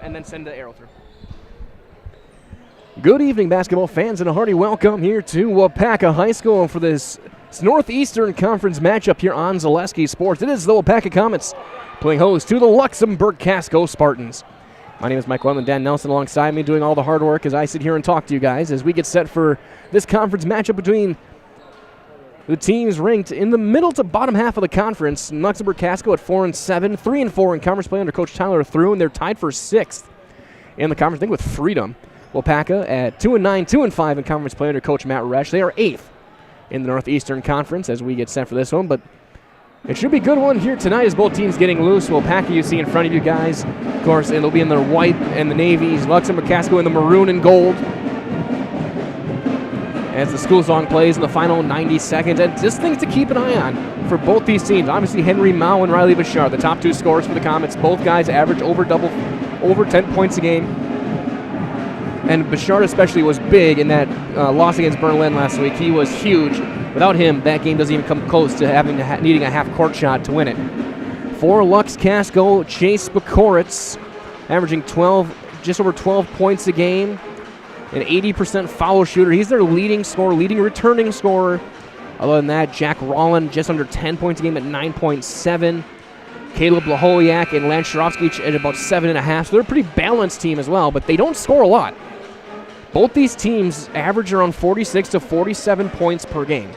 and then send the arrow through. Good evening, basketball fans, and a hearty welcome here to Waupaca High School for this Northeastern Conference matchup here on Zaleski Sports. It is the Waupaca Comets playing host to the Luxemburg-Casco Spartans. My name is Mike Wendland, Dan Nelson alongside me doing all the hard work as I sit here and talk to you guys as we get set for this conference matchup between the teams ranked in the middle to bottom half of the conference. Luxemburg-Casco at 4-7, 3-4 in conference play under Coach Tyler Through, and they're tied for 6th in the conference, I think, with Freedom. Waupaca at 2-9, 2-5 in conference play under Coach Matt Resch. They are 8th in the Northeastern Conference as we get set for this one, but it should be a good one here tonight as both teams getting loose. Waupaca you see in front of you guys. Of course, it'll be in the white and the navies. Luxemburg-Casco in the maroon and gold. As the school song plays in the final 90 seconds. And just things to keep an eye on for both these teams. Obviously, Henry Mao and Riley Bashar, the top 2 scorers for the Comets. Both guys average over 10 points a game. And Bashar especially was big in that loss against Berlin last week. He was huge. Without him, that game doesn't even come close to needing a half-court shot to win it. For Lux-Casco, Chase Bakoritz, averaging just over 12 points a game, an 80% foul shooter. He's their leading returning scorer. Other than that, Jack Rollin, just under 10 points a game at 9.7. Caleb Laholiak and Lance Sharofsky at about 7.5. So they're a pretty balanced team as well, but they don't score a lot. Both these teams average around 46 to 47 points per game.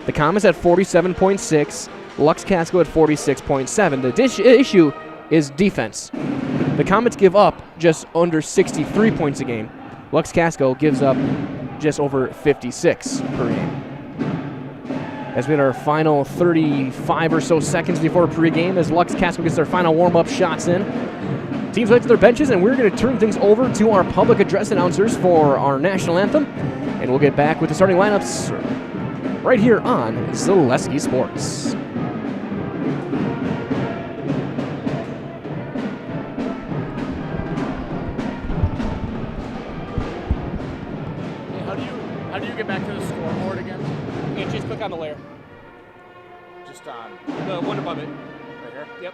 The Comets at 47.6, Lux-Casco at 46.7. The issue is defense. The Comets give up just under 63 points a game. Lux-Casco gives up just over 56 per game. As we had our final 35 or so seconds before pregame as Lux-Casco gets their final warm-up shots in. Teams went to their benches, and we're going to turn things over to our public address announcers for our national anthem, and we'll get back with the starting lineups right here on Zaleski Sports. How do you get back to the scoreboard again? You just click on the layer. Just on The one above it. right here? Yep.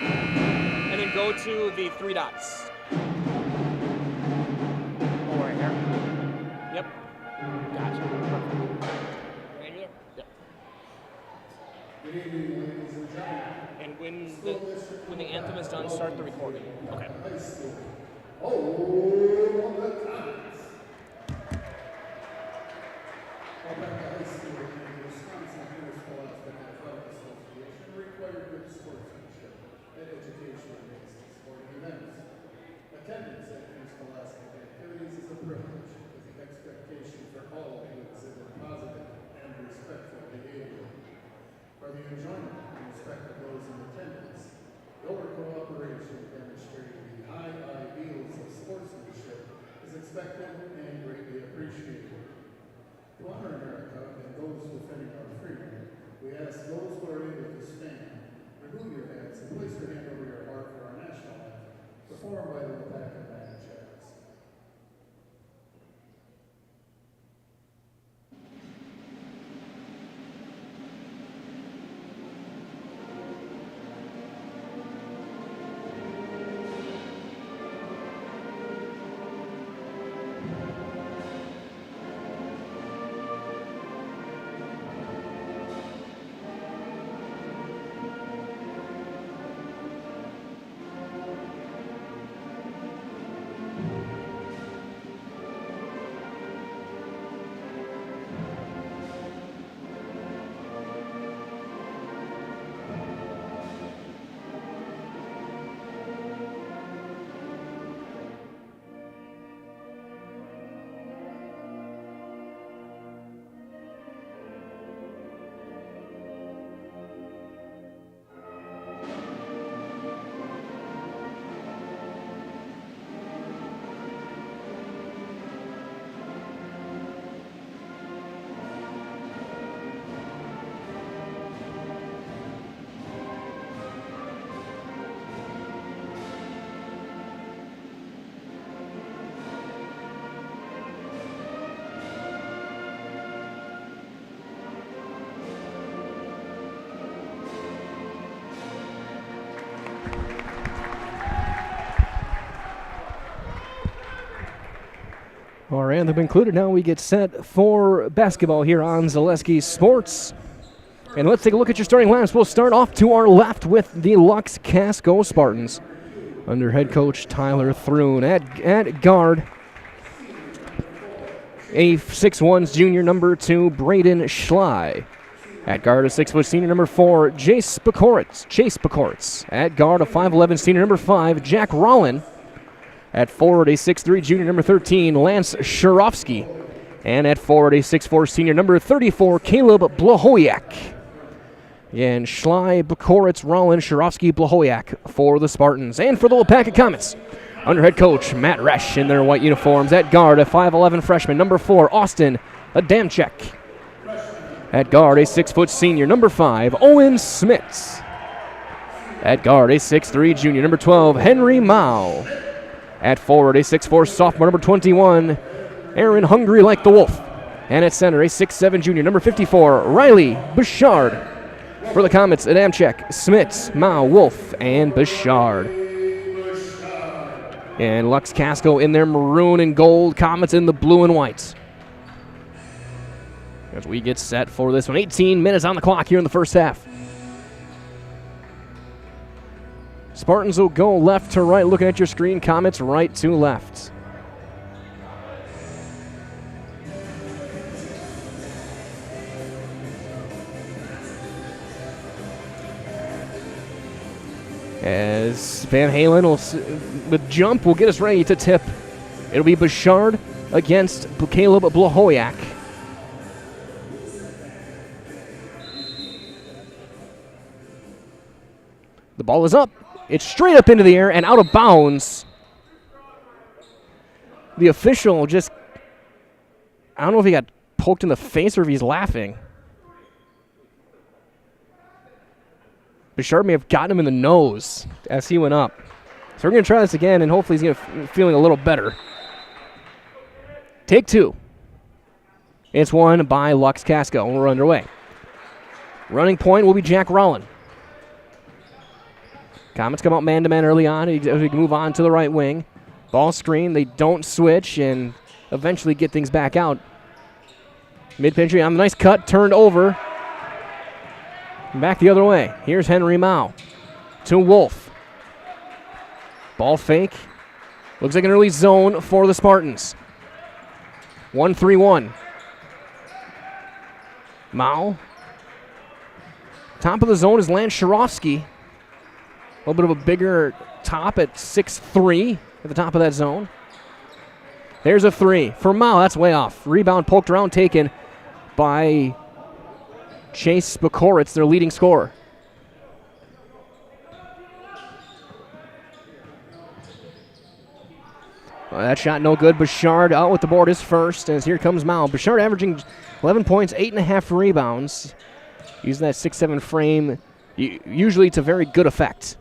And then go to the 3 dots. Oh, right here? Yep. Gotcha. Right here? Yep. Good evening, ladies and gentlemen. And when the anthem is done, start the recording. Okay. High school. Oh, the Comets. Waupaca High School and the Wisconsin Interscholastic Athletic Association require good sportsmanship and education-based sporting events. Attendance at interscholastic activities is a privilege, with the expectation for all to exhibit positive and respectful behavior. For the enjoyment and respect of those in attendance, your cooperation demonstrating the high ideals of sportsmanship is expected and greatly appreciated. To honor America and those defending our freedom, we ask those who are able to stand, remove your hats and place your hand over your heart for our national anthem, performed by the Waupaca Band Jazz. All right, they've been included. Now we get set for basketball here on Zaleski Sports. And let's take a look at your starting lineups. We'll start off to our left with the Luxemburg-Casco Spartans under head coach Tyler Thrun. At guard, a 6'1" junior, number 2, Braden Schley. At guard, a 6' senior, number 4, Chase Bakoritz. At guard, a 5'11" senior, number 5, Jack Rollin. At forward, a 6'3" junior, number 13, Lance Shurovsky. And at forward, a 6'4" senior, number 34, Caleb Blahoyak. Again, Schley, Bakoritz, Rollin, Shurovsky, Blahoyak for the Spartans. And for the Waupaca Comets, under head coach Matt Resch in their white uniforms. At guard, a 5'11" freshman, number 4, Austin Adamczyk. At guard, a 6' senior, number 5, Owen Smits. At guard, a 6'3" junior, number 12, Henry Mao. At forward, a 6'4" sophomore, number 21, Aaron Hungry Like the Wolf. And at center, a 6'7" junior, number 54, Riley Bouchard. For the Comets, Adamczyk, Smits, Mao, Wolf, and Bouchard. And Lux-Casco in their maroon and gold, Comets in the blue and white. As we get set for this one, 18 minutes on the clock here in the first half. Spartans will go left to right, looking at your screen. Comets right to left. As Van Halen with jump will get us ready to tip. It'll be Bouchard against Caleb Blahoyak. The ball is up. It's straight up into the air and out of bounds. The official just, I don't know if he got poked in the face or if he's laughing. Bouchard may have gotten him in the nose as he went up. So we're going to try this again, and hopefully he's going to feeling a little better. Take 2. It's won by Lux-Casco, and we're underway. Running point will be Jack Rollin. Comets come out man-to-man early on. We can move on to the right wing. Ball screen. They don't switch and eventually get things back out. Mid-pitch on the nice cut, turned over. Back the other way. Here's Henry Mao to Wolf. Ball fake. Looks like an early zone for the Spartans. 1-3-1. Mao. Top of the zone is Lance Shurovsky. A little bit of a bigger top at 6'3" at the top of that zone. There's a 3 for Mao. That's way off. Rebound poked around, taken by Chase Bakoritz, their leading scorer. Well, that shot no good. Bouchard out with the board is first, as here comes Mao. Bouchard averaging 11 points, 8.5 rebounds. Using that 6'7" frame, usually to very good effect.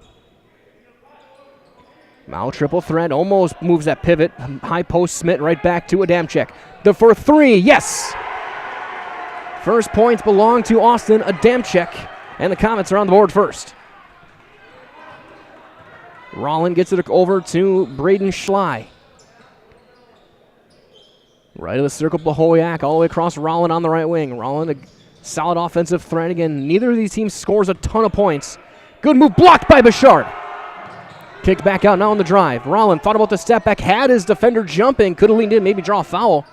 Mao triple threat, almost moves that pivot. High post, Smith right back to Adamczyk. The for 3, yes! First points belong to Austin Adamczyk, and the Comets are on the board first. Rollin gets it over to Braden Schley. Right of the circle, Blahoyak all the way across. Rollin on the right wing. Rollin, a solid offensive threat again. Neither of these teams scores a ton of points. Good move, blocked by Bouchard. Kicked back out now on the drive. Rollin thought about the step back, had his defender jumping, could have leaned in, maybe draw a foul.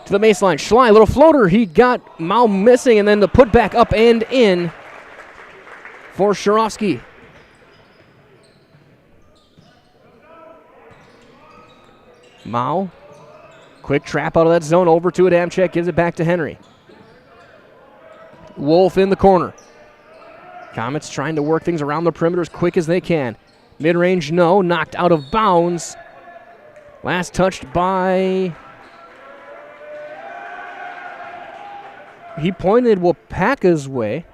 To the baseline, Schley, little floater. He got Mao missing, and then the putback up and in for Shurovsky. Mao, quick trap out of that zone, over to Adamczyk, gives it back to Henry. Wolf in the corner. Comets trying to work things around the perimeter as quick as they can. Mid-range, no, knocked out of bounds. Last touched by... He pointed Waupaca's way,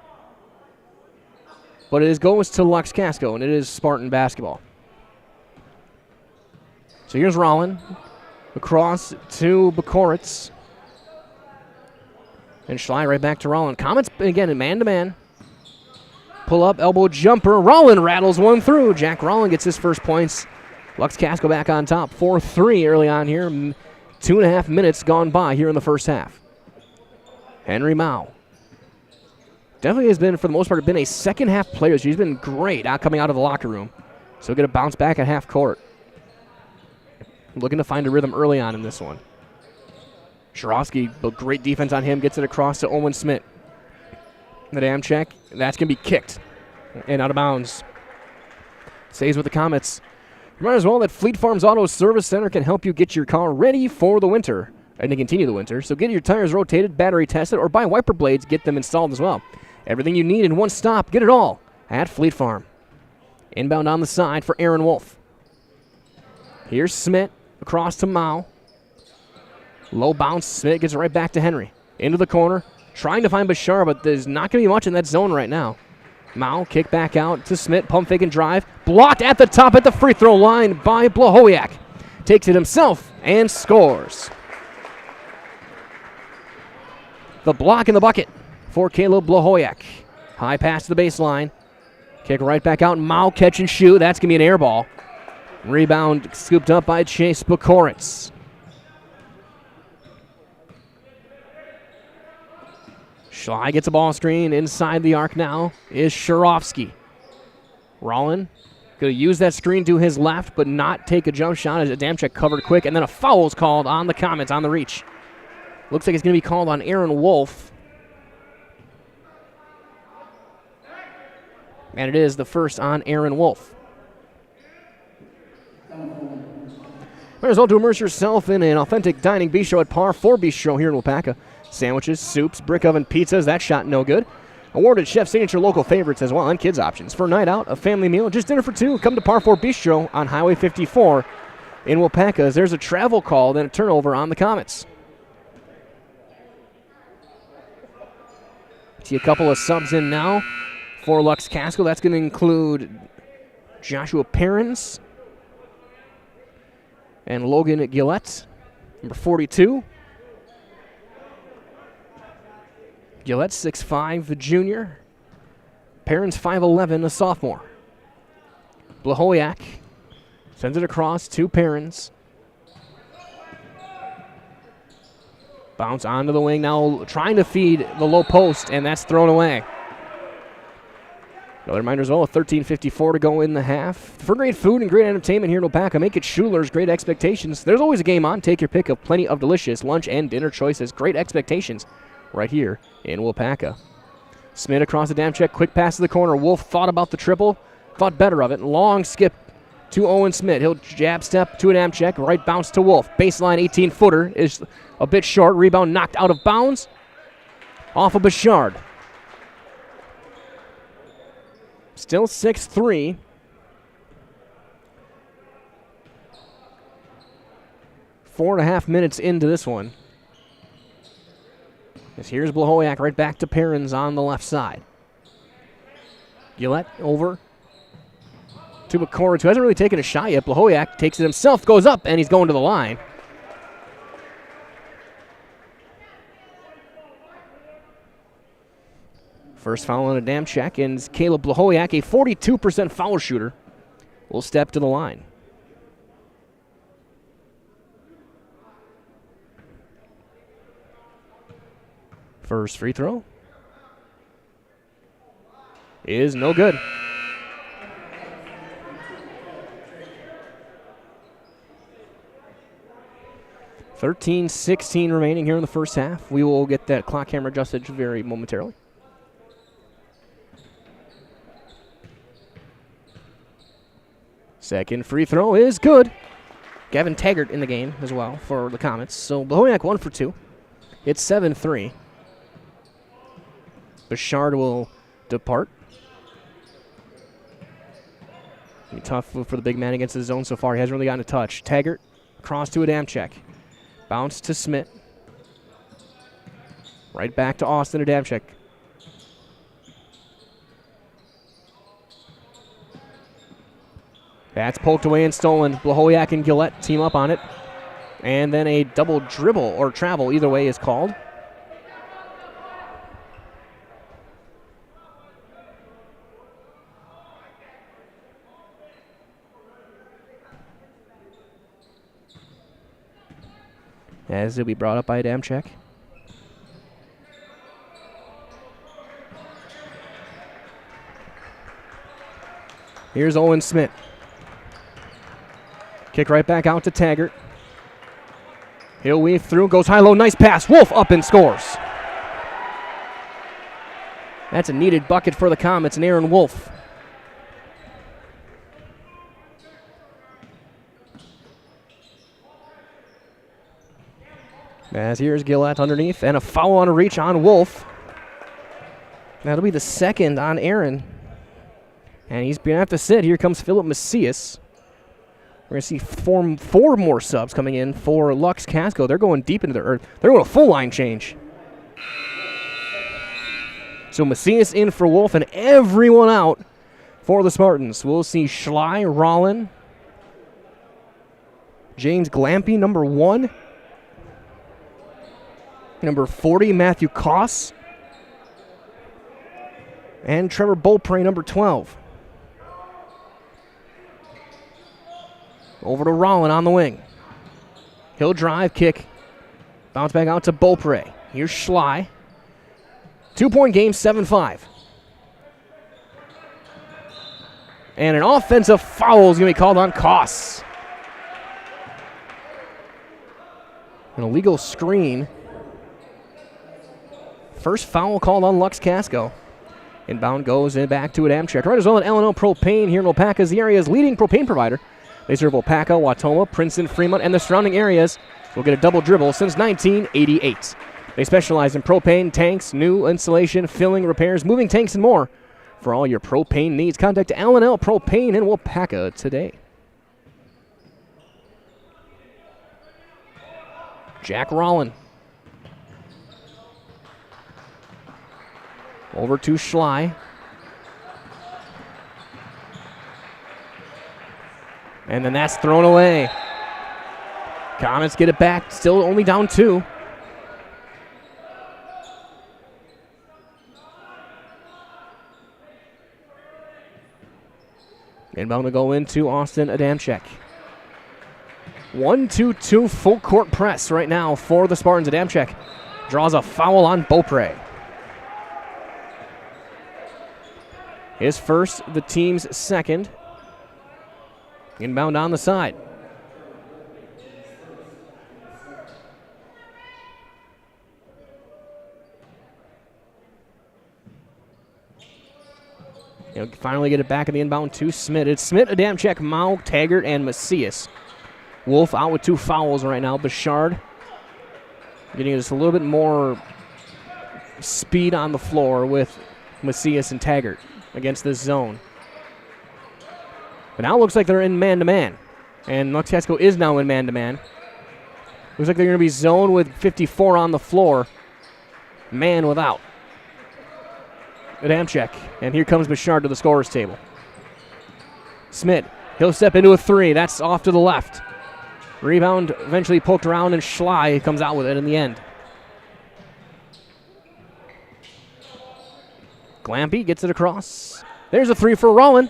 but it goes to Lux-Casco, and it is Spartan basketball. So here's Rollin, across to Bakoritz, and Schley right back to Rollin. Comets, again, man-to-man. Pull-up, elbow jumper. Rollin rattles one through. Jack Rollin gets his first points. Lux-Casco back on top. 4-3 early on here. 2.5 minutes gone by here in the first half. Henry Mao definitely has been, for the most part, been a second-half player. He's been great coming out of the locker room. So he'll get a bounce back at half court. Looking to find a rhythm early on in this one. Sharofsky, but great defense on him, gets it across to Owen Smith. The dam check, that's going to be kicked and out of bounds. Stays with the Comets. Remind as well that Fleet Farms Auto Service Center can help you get your car ready for the winter and to continue the winter. So get your tires rotated, battery tested, or buy wiper blades, get them installed as well. Everything you need in one stop, get it all at Fleet Farm. Inbound on the side for Aaron Wolf. Here's Smith across to Mao. Low bounce, Smith gets it right back to Henry. Into the corner, trying to find Bashar, but there's not going to be much in that zone right now. Mao, kick back out to Smith, pump fake and drive. Blocked at the top at the free throw line by Blahowiak. Takes it himself and scores. The block in the bucket for Caleb Blahowiak. High pass to the baseline. Kick right back out. Mao catch and shoot. That's going to be an air ball. Rebound scooped up by Chase Bukoritz. Schley gets a ball screen. Inside the arc now is Sharofsky. Rollin going to use that screen to his left, but not take a jump shot as Adamczyk covered quick, and then a foul is called on the Comets on the reach. Looks like it's going to be called on Aaron Wolf. And it is the first on Aaron Wolf. Might as well to immerse yourself in an authentic dining bistro at Par 4 Bistro here in Waupaca. Sandwiches, soups, brick oven pizzas, that shot no good. Awarded chef signature local favorites as well, and kids options. For a night out, a family meal, just dinner for two, come to Par 4 Bistro on Highway 54 in Waupaca as there's a travel call, then a turnover on the Comets. See a couple of subs in now for Luxemburg-Casco. That's going to include Joshua Perrins and Logan Gillette, number 42. Gillette, 6'5", the junior. Perrins, 5'11", a sophomore. Blahowiak sends it across to Perrins. Bounce onto the wing now, trying to feed the low post, and that's thrown away. Another reminder as well, 13:54 to go in the half. For great food and great entertainment here in Waupaca, make it Schuler's Great Expectations. There's always a game on. Take your pick of plenty of delicious lunch and dinner choices. Great Expectations right here in Waupaca. Smith across the dam check, quick pass to the corner. Wolf thought about the triple, thought better of it. Long skip to Owen Smith. He'll jab step to a dam check, right bounce to Wolf. Baseline 18-footer is a bit short. Rebound knocked out of bounds off of Bouchard. Still 6-3. Four and a half minutes into this one. As here's Blahowiak right back to Perrins on the left side. Gillette over to Bukoritz, who hasn't really taken a shot yet. Blahowiak takes it himself, goes up, and he's going to the line. First foul on a dam check, and Caleb Blahowiak, a 42% foul shooter, will step to the line. First free throw is no good. $13:16 remaining here in the first half. We will get that clock camera adjusted very momentarily. Second free throw is good. Gavin Taggart in the game as well for the Comets. So Blahowiak 1 for 2. It's 7-3. Bouchard will depart. Be tough for the big man against the zone so far. He hasn't really gotten a touch. Taggart across to Adamczyk. Bounce to Smith. Right back to Austin Adamczyk. That's poked away and stolen. Blahowiak and Gillette team up on it. And then a double dribble or travel, either way, is called. as it'll be brought up by Adamczyk. Here's Owen Smith. Kick right back out to Taggart. He'll weave through, goes high-low, nice pass. Wolf up and scores. That's a needed bucket for the Comets and Aaron Wolf. As here's Gillette underneath, and a foul on a reach on Wolf. That'll be the second on Aaron. And he's going to have to sit. Here comes Philip Macias. We're going to see four more subs coming in for Lux-Casco. They're going deep into they're going a full line change. So Macias in for Wolf and everyone out for the Spartans. We'll see Schley, Rollin, James Glampy, number 1. Number 40, Matthew Koss. And Trevor Beaupre, number 12. Over to Rollin on the wing. He'll drive, kick. Bounce back out to Beaupre. Here's Schley. 2-point game, 7-5. And an offensive foul is going to be called on Koss. An illegal screen. First foul called on Lux-Casco. Inbound goes in back to Adamczyk. Right as well at L&L Propane here in Waupaca is the area's leading propane provider. They serve Waupaca, Wautoma, Princeton, Fremont, and the surrounding areas. Will get a double dribble since 1988. They specialize in propane, tanks, new installation, filling, repairs, moving tanks, and more. For all your propane needs, contact L&L Propane in Waupaca today. Jack Rollin. Over to Schley. And then that's thrown away. Comets get it back, still only down 2. Inbound to go into Austin Adamczyk. 1-2-2 full court press right now for the Spartans. Adamczyk draws a foul on Beaupre. His first, the team's second. Inbound on the side. He'll finally get it back in the inbound to Smith. It's Smith, Adamczyk, Mao, Taggart, and Macias. Wolf out with 2 fouls right now. Bouchard getting just a little bit more speed on the floor with Macias and Taggart against this zone. But now it looks like they're in man-to-man. And Lux-Casco is now in man-to-man. Looks like they're going to be zone with 54 on the floor. Man without. Adamczyk. And here comes Bouchard to the scorer's table. Smith. He'll step into a 3. That's off to the left. Rebound eventually poked around, and Schley comes out with it in the end. Glampy gets it across. There's a 3 for Rollin.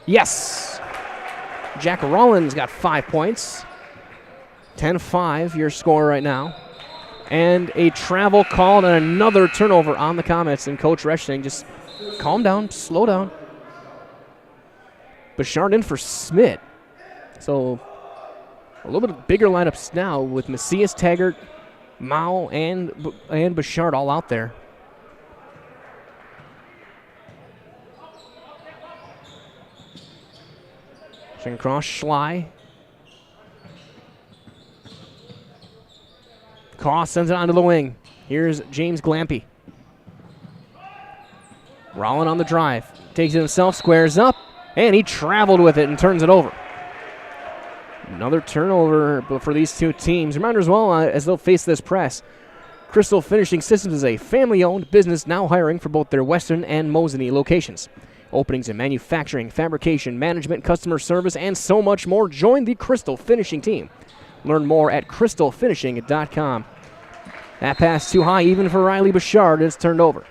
Yes. Jack Rollin's got 5 points. 10-5 your score right now. And a travel call and another turnover on the Comets. And Coach Resching, just calm down, slow down. Bouchard in for Smith. So a little bit bigger lineups now with Macias, Taggart, Mao, and Bouchard all out there. Across Schley. Koss sends it onto the wing. Here's James Glampy. Rollin on the drive. Takes it himself, squares up, and he traveled with it and turns it over. Another turnover for these two teams. Reminder as well, as they'll face this press, Crystal Finishing Systems is a family-owned business now hiring for both their Western and Mosinee locations. Openings in manufacturing, fabrication, management, customer service, and so much more. Join the Crystal Finishing team. Learn more at crystalfinishing.com. That pass too high even for Riley Bouchard. It's turned over.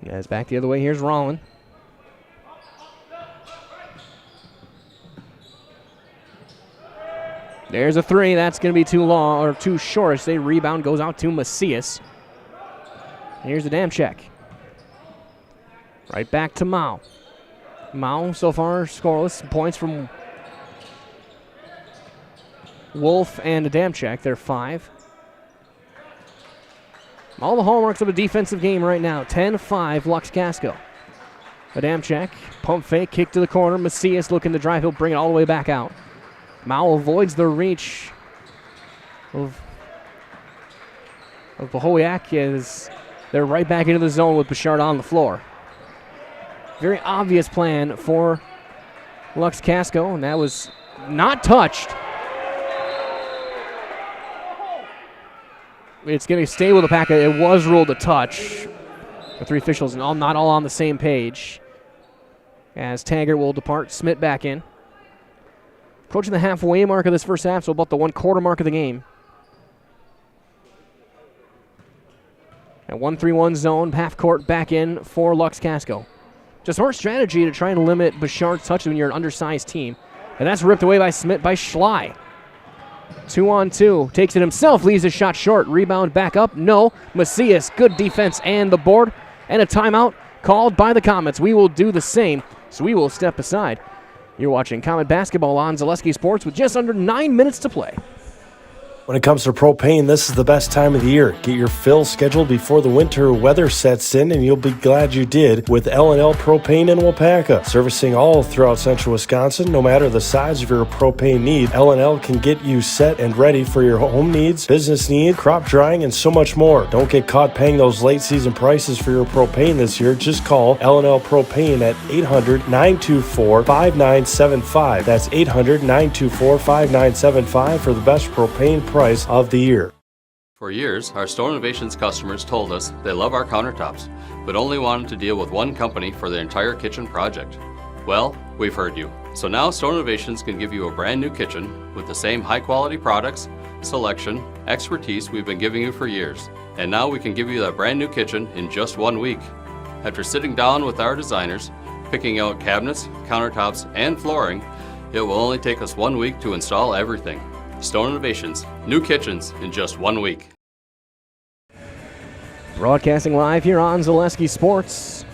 As back the other way, here's Rollin. There's a three. That's going to be too long or too short. The rebound goes out to Macias. Here's the dam check. Right back to Mao. Mao so far scoreless. Points from Wolf and a dam check. They're 5. All the hallmarks of a defensive game right now. 10-5 Lux-Casco. A dam check. Pump fake. Kick to the corner. Macias looking to drive. He'll bring it all the way back out. Mao avoids the reach of Waupaca as they're right back into the zone with Bouchard on the floor. Very obvious plan for Lux-Casco, and that was not touched. It's going to stay with Waupaca. It was ruled a touch. The 3 officials not all on the same page. As Taggart will depart, Smith back in. Approaching the halfway mark of this first half, so about the 1/4 mark of the game. And 1-3-1 zone, half court back in for Lux-Casco. Just smart strategy to try and limit Bouchard's touch when you're an undersized team. And that's ripped away by Smith by Schley. 2-on-2, takes it himself, leaves his shot short. Rebound back up, no. Macias, good defense and the board. And a timeout called by the Comets. We will do the same, so we will step aside. You're watching Comet Basketball on Zaleski Sports with just under 9 minutes to play. When it comes to propane, this is the best time of the year. Get your fill scheduled before the winter weather sets in, and you'll be glad you did with L&L Propane in Waupaca. Servicing all throughout central Wisconsin, no matter the size of your propane need, L&L can get you set and ready for your home needs, business needs, crop drying, and so much more. Don't get caught paying those late season prices for your propane this year. Just call L&L Propane at 800-924-5975. That's 800-924-5975 for the best propane price of the year. For years, our Store Innovations customers told us they love our countertops, but only wanted to deal with one company for their entire kitchen project. Well, we've heard you. So now Store Innovations can give you a brand new kitchen with the same high quality products, selection, expertise we've been giving you for years. And now we can give you that brand new kitchen in just 1 week. After sitting down with our designers, picking out cabinets, countertops, and flooring, it will only take us 1 week to install everything. Stone Innovations, new kitchens in just 1 week. Broadcasting live here on Zaleski Sports.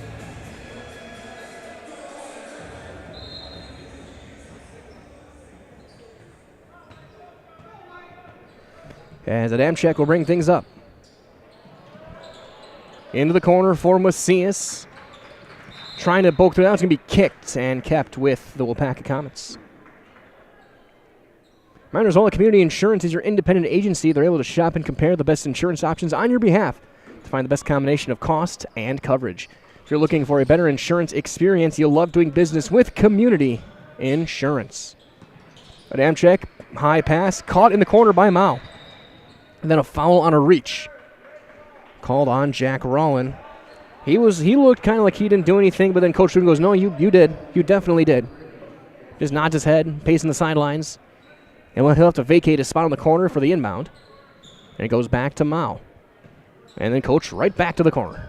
As Adamczyk will bring things up. Into the corner for Macias. Trying to poke through that. It's going to be kicked and kept with the Waupaca Comets. Miners All Community Insurance is your independent agency. They're able to shop and compare the best insurance options on your behalf to find the best combination of cost and coverage. If you're looking for a better insurance experience, you'll love doing business with Community Insurance. Adamczyk, high pass, caught in the corner by Mao. And then a foul on a reach. Called on Jack Rollin. He looked kind of like he didn't do anything, but then Coach Rubin goes, no, you did. You definitely did. Just nods his head, pacing the sidelines. And he'll have to vacate his spot on the corner for the inbound. And it goes back to Mao. And then Coach right back to the corner.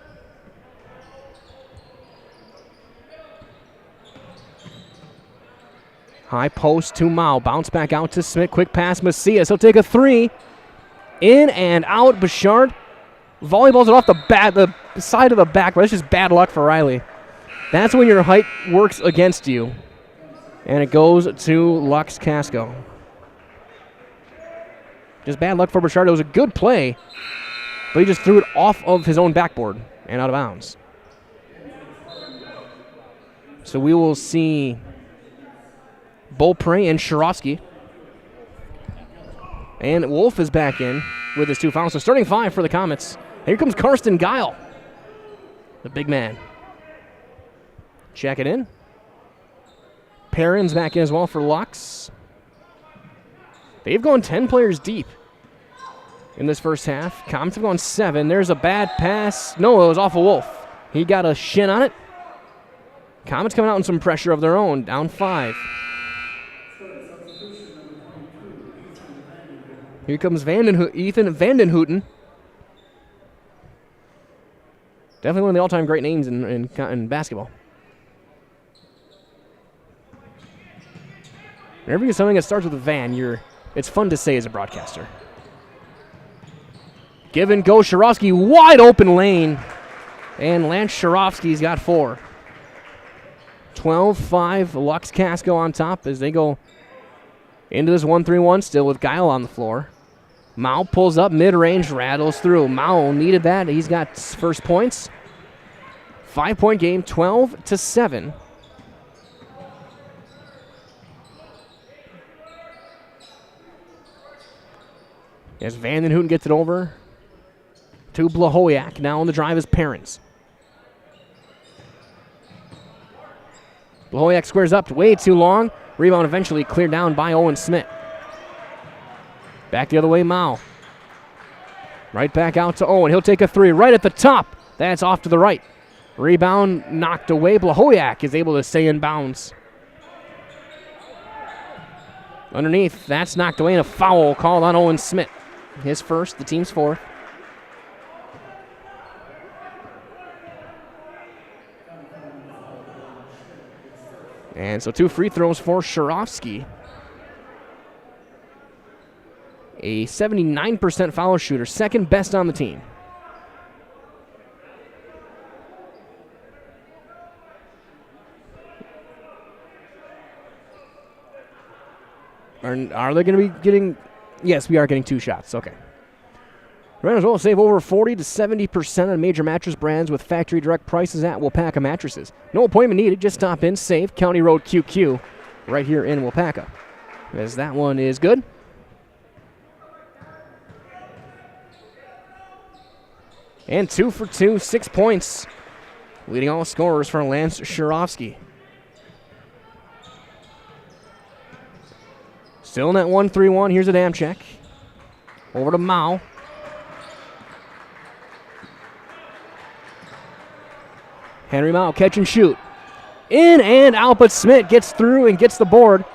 High post to Mao. Bounce back out to Smith. Quick pass, Macias. He'll take a 3. In and out, Bouchard. Volleyballs it off the side of the back. But that's just bad luck for Riley. That's when your height works against you. And it goes to Lux-Casco. Just bad luck for Bouchard. It was a good play, but he just threw it off of his own backboard and out of bounds. So we will see Beaupre and Shirovsky. And Wolf is back in with his 2 fouls. So starting 5 for the Comets. Here comes Karsten Geil, the big man. Check it in. Perrin's back in as well for Lux. They've gone 10 players deep in this first half. Comets have gone 7. There's a bad pass. No, it was off of Wolf. He got a shin on it. Comets coming out in some pressure of their own, down 5. Here comes Ethan Vandenhouten. Definitely one of the all-time great names in basketball. Whenever you get something that starts with a Van, it's fun to say as a broadcaster. Give and go, Shirovsky, wide open lane. And Lance Shirovsky's got 4. 12-5, Lux-Casco on top as they go into this 1-3-1 still with Guile on the floor. Mao pulls up mid-range, rattles through. Mao needed that. He's got first points. 5-point game, 12-7. As Van den Hooten gets it over to Blahoyak. Now on the drive is Perrins. Blahoyak squares up way too long. Rebound eventually cleared down by Owen Smith. Back the other way, Mao. Right back out to Owen. He'll take a 3 right at the top. That's off to the right. Rebound knocked away. Blahoyak is able to stay in bounds. Underneath, that's knocked away, and a foul called on Owen Smith. His first, the team's 4th. And so 2 free throws for Shirovsky. A 79% foul shooter, second best on the team. Are they going to be getting... Yes, we are getting 2 shots. Okay. Right as well, save over 40 to 70% on major mattress brands with factory direct prices at Waupaca Mattresses. No appointment needed. Just stop in, save County Road QQ right here in Waupaca. As that one is good. And 2 for 2, 6 points. Leading all scorers for Lance Shirovsky. Still in that 1-3-1. Here's a dam check. Over to Mao. Henry Mao, catch and shoot. In and out, but Smith gets through and gets the board.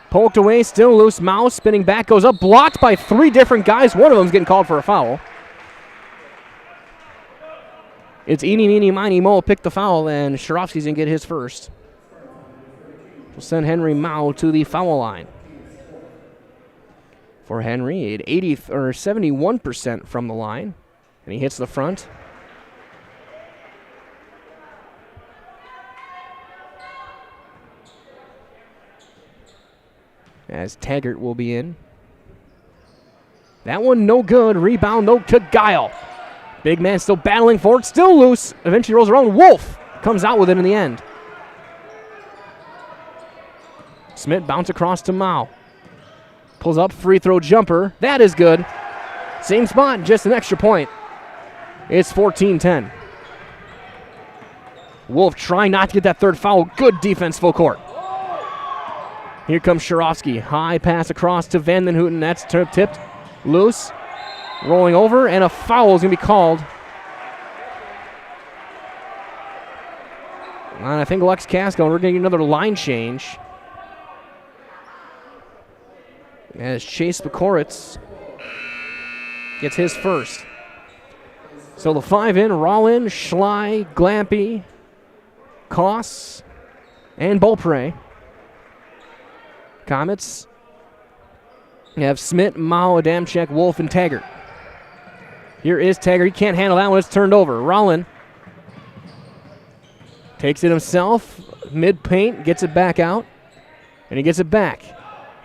Poked away, still loose. Mao spinning back, goes up, blocked by 3 different guys. One of them's getting called for a foul. It's eeny, meeny, miny, mo, pick the foul, and Shirovsky's going to get his first. We'll send Henry Mao to the foul line. For Henry, at 71% from the line, and he hits the front. As Taggart will be in. That one no good. Rebound no to Guile. Big man still battling for it. Still loose. Eventually rolls around. Wolf comes out with it in the end. Smith bounce across to Mao. Pulls up, free throw jumper. That is good. Same spot, just an extra point. It's 14-10. Wolf trying not to get that third foul. Good defense full court. Here comes Shirovsky. High pass across to Van den Hooten. That's tipped. Loose. Rolling over, and a foul is going to be called. And I think Lux-Casco, we're going to get another line change. As Chase Bakoritz gets his first. So the 5 in, Rollin, Schley, Glampy, Koss, and Beaupre. Comets. You have Smith, Mao, Adamczyk, Wolf, and Taggart. Here is Taggart. He can't handle that one. It's turned over. Rollin takes it himself. Mid-paint. Gets it back out. And he gets it back.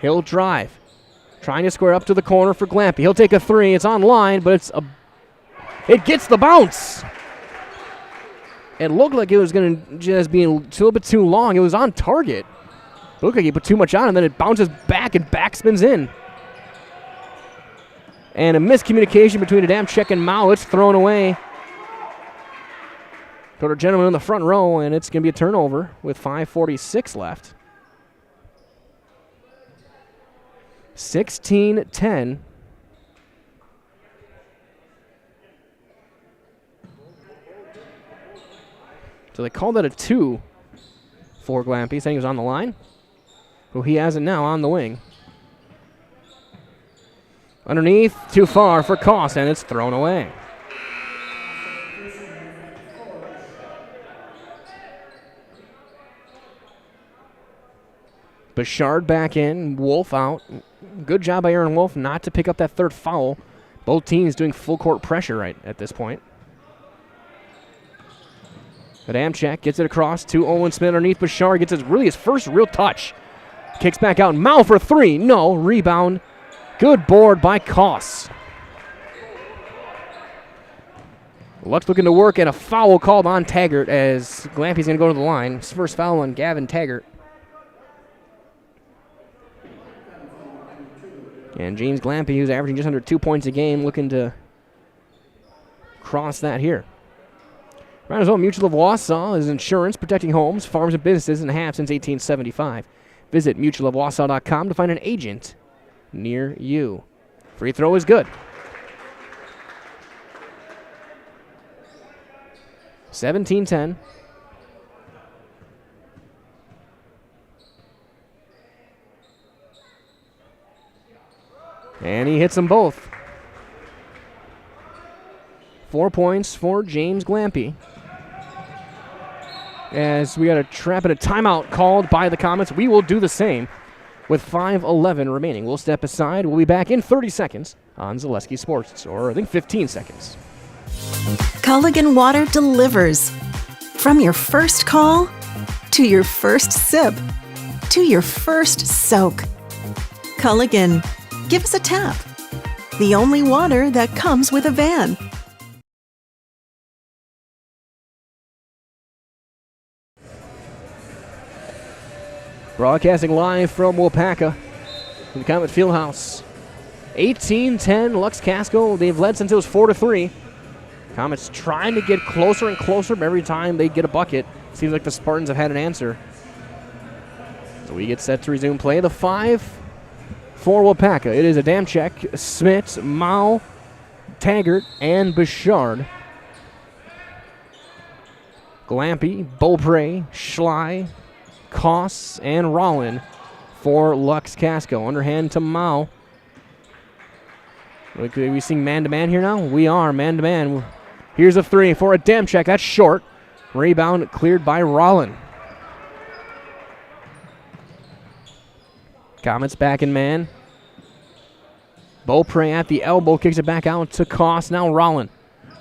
He'll drive. Trying to square up to the corner for Glampy. He'll take a 3. It's on line, but it gets the bounce. It looked like it was going to just be a little bit too long. It was on target. It looked like he put too much on, and then it bounces back and backspins in. And a miscommunication between Adamczyk and Mao. It's thrown away. Go to a gentleman in the front row, and it's going to be a turnover with 5:46 left. 16-10. So they called that a 2 for Glampy, saying he was on the line. Who he has it now on the wing. Underneath, too far for Koss, and it's thrown away. Bouchard back in, Wolf out. Good job by Aaron Wolf not to pick up that third foul. Both teams doing full court pressure right at this point. Adamczyk gets it across to Owen Smith underneath. Bouchard gets his first real touch. Kicks back out. Mao for three. No. Rebound. Good board by Koss. Lux looking to work, and a foul called on Taggart as Glampy's going to go to the line. His first foul on Gavin Taggart. And James Glampy, who's averaging just under 2 points a game, looking to cross that here. Right as well, Mutual of Wausau is insurance protecting homes, farms, and businesses and have since 1875. Visit mutualofwausau.com to find an agent near you. Free throw is good. 17-10. And he hits them both. 4 points for James Glampy. As we got a trap and a timeout called by the Comets, we will do the same with 5:11 remaining. We'll step aside. We'll be back in 30 seconds on Zaleski Sports, or I think 15 seconds. Culligan Water delivers. From your first call, to your first sip, to your first soak. Culligan, give us a tap. The only water that comes with a van. Broadcasting live from Waupaca, from the Comet Fieldhouse. 18-10, Lux-Casco. They've led since it was 4-3. Comets trying to get closer and closer, but every time they get a bucket, seems like the Spartans have had an answer. So we get set to resume play. The 5 for Waupaca. It is Adamczyk, Smith, Mao, Taggart, and Bouchard. Glampy, Beaupre, Schley, Koss, and Rollin for Lux-Casco. Underhand to Mao. Are we seeing man-to-man here now? We are man-to-man. Here's a three for Adamczyk. That's short. Rebound cleared by Rollin. Comets back in man. Beaupre at the elbow, kicks it back out to Koss. Now Rollin.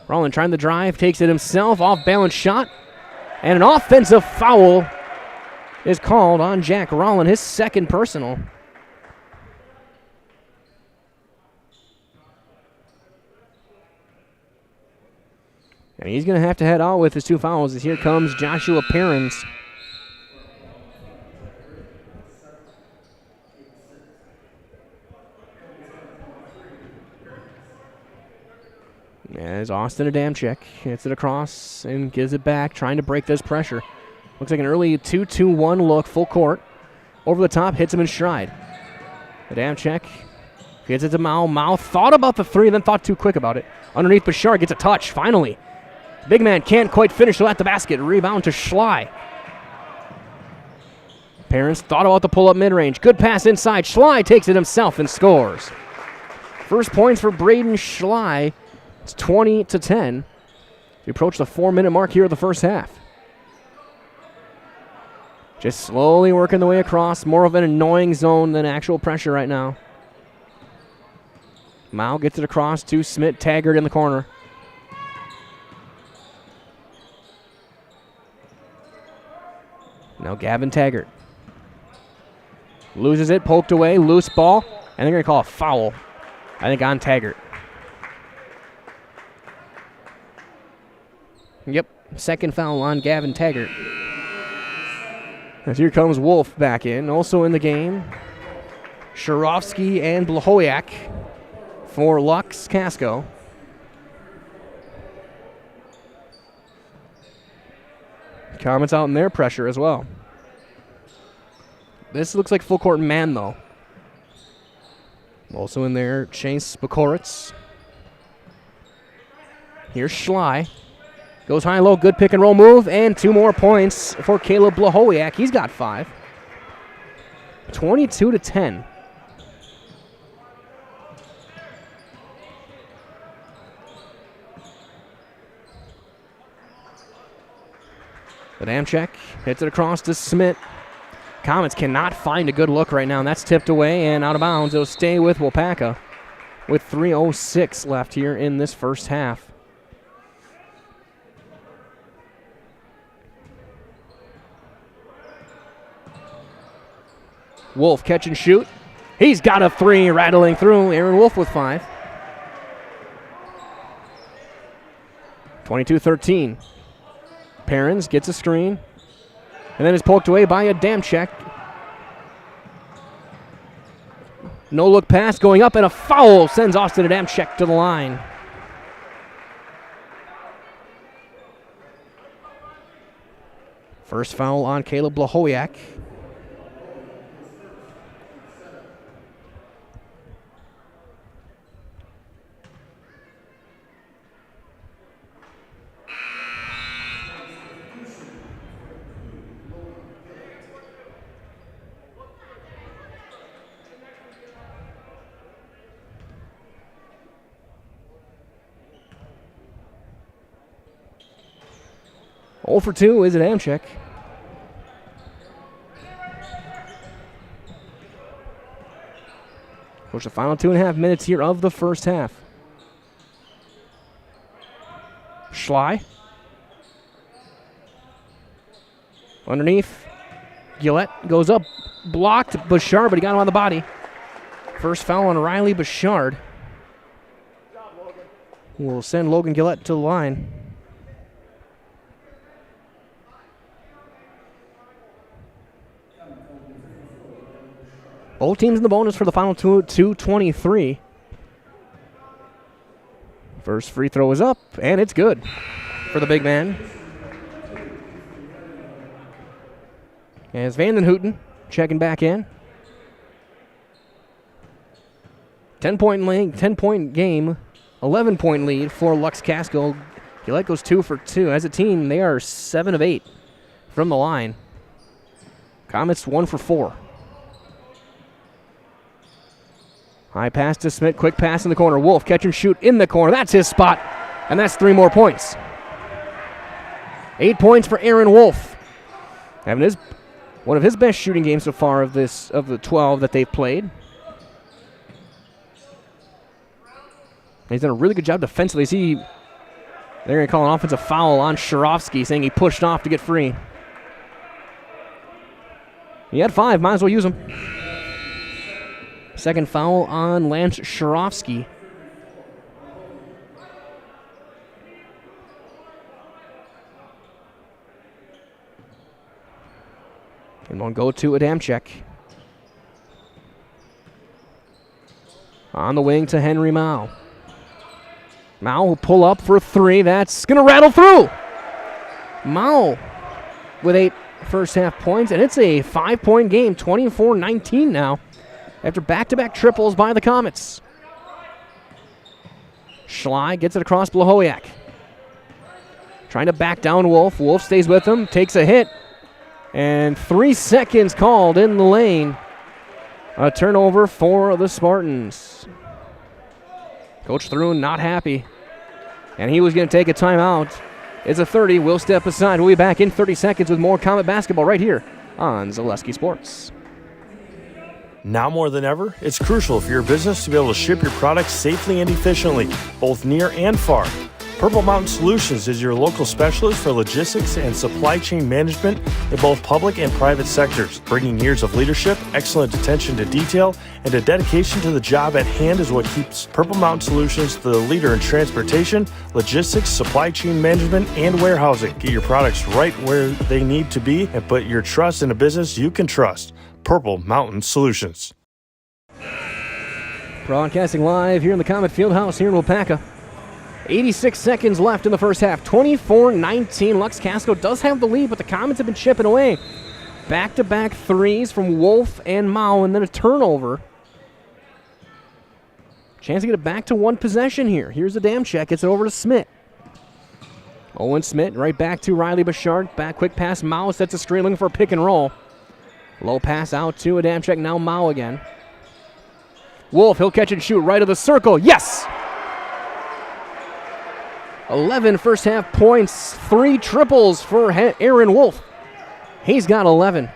Rollin trying to drive, takes it himself, off-balance shot. And an offensive foul is called on Jack Rollin, his second personal. And he's going to have to head out with his 2 fouls as here comes Joshua Perrins. As Austin Adamczyk hits it across and gives it back, trying to break this pressure. Looks like an early 2-2-1 look, full court. Over the top, hits him in stride. Adamczyk gets it to Mao. Mao thought about the three, then thought too quick about it. Underneath, Bouchard gets a touch, finally. Big man can't quite finish at the basket. Rebound to Schley. Perrins thought about the pull-up mid-range. Good pass inside. Schley takes it himself and scores. First points for Braden Schley. It's 20-10. We approach the 4-minute mark here of the first half. Just slowly working the way across. More of an annoying zone than actual pressure right now. Mao gets it across to Smith. Taggart in the corner. Now Gavin Taggart. Loses it, poked away, loose ball. And they're going to call a foul, I think, on Taggart. Yep, second foul on Gavin Taggart. As here comes Wolf back in. Also in the game, Shurovsky and Blahoyak for Lux-Casco. Comets out in their pressure as well. This looks like full court man, though. Also in there, Chase Bakoritz. Here's Schley. Goes high-low, good pick-and-roll move, and 2 more points for Caleb Blahoyak. He's got 5. 22-10. Adamczyk hits it across to Smith. Comets cannot find a good look right now, and that's tipped away and out of bounds. It'll stay with Waupaca with 3:06 left here in this first half. Wolf catch and shoot. He's got a 3 rattling through. Aaron Wolf with 5. 22-13. Perrins gets a screen and then is poked away by Adamczyk. No look pass going up and a foul sends Austin Adamczyk to the line. First foul on Caleb Blahowiak. Oh for 2 is Adamczyk. Push the final 2.5 minutes here of the first half. Schley. Underneath. Gillette goes up. Blocked Bouchard, but he got him on the body. First foul on Riley Bouchard. Will send Logan Gillette to the line. Both teams in the bonus for the final 2:23. First free throw is up, and it's good for the big man. As Van den Houten checking back in. 10-point game, 11-point lead for Lux-Casco. Gillette goes 2 for 2. As a team, they are 7 of 8 from the line. Comets 1 for 4. High pass to Smith, quick pass in the corner. Wolf catch and shoot in the corner. That's his spot, and that's 3 more points. 8 points for Aaron Wolf. Having one of his best shooting games so far of the 12 that they've played. He's done a really good job defensively. They're going to call an offensive foul on Sharovsky, saying he pushed off to get free. He had 5, might as well use them. Second foul on Lance Sharovsky. And we'll go to Adamczyk. On the wing to Henry Mao. Mao will pull up for 3. That's going to rattle through. Mao with 8 first half points, and it's a 5-point game, 24-19 now, after back-to-back triples by the Comets. Schley gets it across Blahowiak. Trying to back down Wolf. Wolf stays with him, takes a hit, and 3 seconds called in the lane. A turnover for the Spartans. Coach Thrun not happy, and he was going to take a timeout. It's a 30. We'll step aside. We'll be back in 30 seconds with more Comet basketball right here on Zaleski Sports. Now more than ever, it's crucial for your business to be able to ship your products safely and efficiently, both near and far. Purple Mountain Solutions is your local specialist for logistics and supply chain management in both public and private sectors. Bringing years of leadership, excellent attention to detail, and a dedication to the job at hand is what keeps Purple Mountain Solutions the leader in transportation, logistics, supply chain management, and warehousing. Get your products right where they need to be and put your trust in a business you can trust. Purple Mountain Solutions. Broadcasting live here in the Comet Fieldhouse here in Waupaca. 86 seconds left in the first half. 24-19. Lux-Casco does have the lead, but the Comets have been chipping away. Back-to-back threes from Wolf and Mao, and then a turnover. Chance to get it back to one possession here. Here's Adamczyk. Gets it over to Smith. Owen Smith right back to Riley Bouchard. Back quick pass. Mao sets a screen looking for a pick and roll. Low pass out to Adamczyk. Now Mao again. Wolf, he'll catch and shoot right of the circle. Yes! 11 first half points, 3 triples for Aaron Wolf. He's got 11.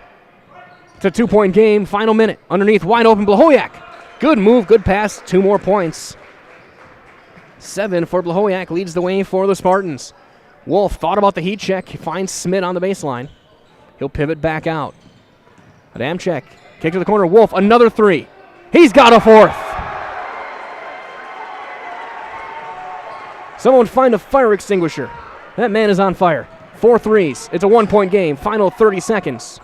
It's a 2-point game. Final minute. Underneath, wide open, Blahoyak. Good move, good pass. 2 more points. 7 for Blahoyak leads the way for the Spartans. Wolf thought about the heat check. He finds Smith on the baseline. He'll pivot back out. Adamczyk, kick to the corner. Wolf, another 3. He's got a 4th. Someone find a fire extinguisher. That man is on fire. 4 threes. It's a 1-point game. Final 30 seconds.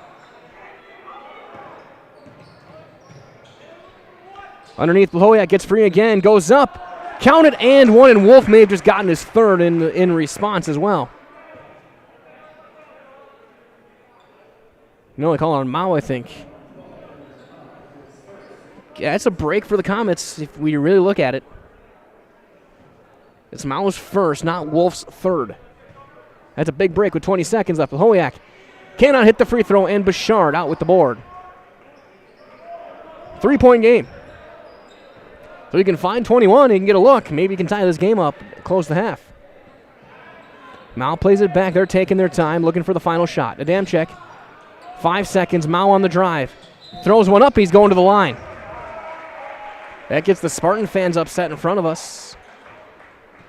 Underneath, Blahoyak gets free again. Goes up. Counted and 1, and Wolf may have just gotten his 3rd in response as well. No, they call it on Mao, I think. Yeah, it's a break for the Comets if we really look at it. It's Mao's first, not Wolf's 3rd. That's a big break with 20 seconds left. Blahoyak cannot hit the free throw, and Bouchard out with the board. 3-point game. So he can find 21, he can get a look. Maybe he can tie this game up, close the half. Mao plays it back. They're taking their time, looking for the final shot. Adamczyk, 5 seconds. Mao on the drive. Throws one up. He's going to the line. That gets the Spartan fans upset in front of us.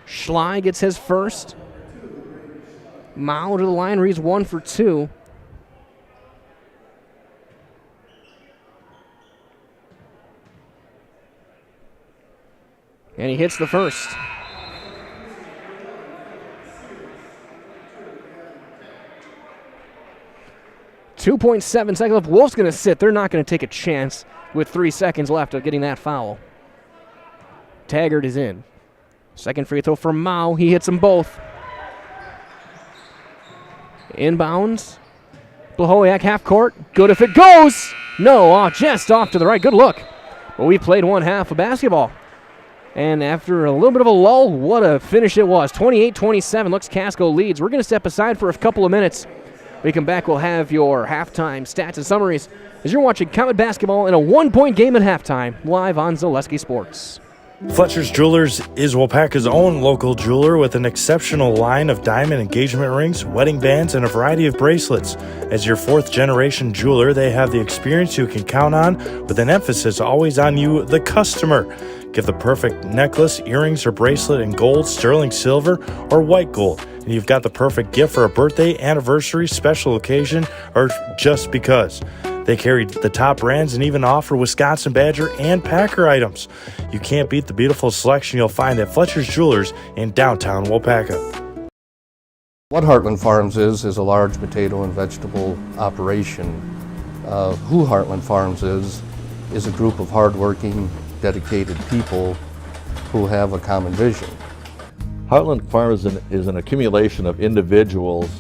Schley gets his first. Mao to the line, reads 1 for 2. And he hits the first. .7 seconds left. Wolf's going to sit. They're not going to take a chance with 3 seconds left of getting that foul. Taggart is in. Second free throw for Mao. He hits them both. Inbounds. Blahoyak half court. Good if it goes. No, just off to the right. Good look. Well, we played 1 half of basketball. And after a little bit of a lull, what a finish it was. 28-27, Luxemburg-Casco leads. We're going to step aside for a couple of minutes. When we come back, we'll have your halftime stats and summaries as you're watching Comet basketball in a 1-point game at halftime, live on Zaleski Sports. Fletcher's Jewelers is Waupaca's own local jeweler with an exceptional line of diamond engagement rings, wedding bands, and a variety of bracelets. As your 4th-generation jeweler, they have the experience you can count on, with an emphasis always on you, the customer. Get the perfect necklace, earrings, or bracelet in gold, sterling silver, or white gold. And you've got the perfect gift for a birthday, anniversary, special occasion, or just because. They carry the top brands and even offer Wisconsin Badger and Packer items. You can't beat the beautiful selection you'll find at Fletcher's Jewelers in downtown Waupaca. What Heartland Farms is a large potato and vegetable operation. Who Heartland Farms is a group of hardworking, dedicated people who have a common vision. Heartland Farms is an accumulation of individuals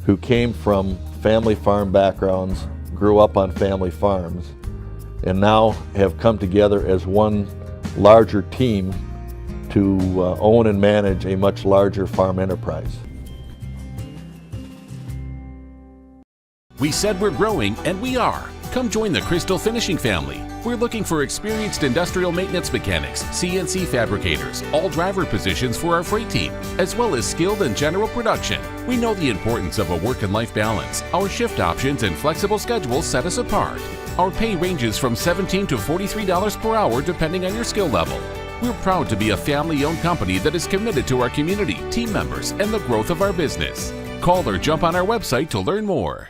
who came from family farm backgrounds, grew up on family farms, and now have come together as one larger team to own and manage a much larger farm enterprise. We said we're growing, and we are. Come join the Crystal Finishing family. We're looking for experienced industrial maintenance mechanics, CNC fabricators, all driver positions for our freight team, as well as skilled and general production. We know the importance of a work and life balance. Our shift options and flexible schedules set us apart. Our pay ranges from $17 to $43 per hour depending on your skill level. We're proud to be a family-owned company that is committed to our community, team members, and the growth of our business. Call or jump on our website to learn more.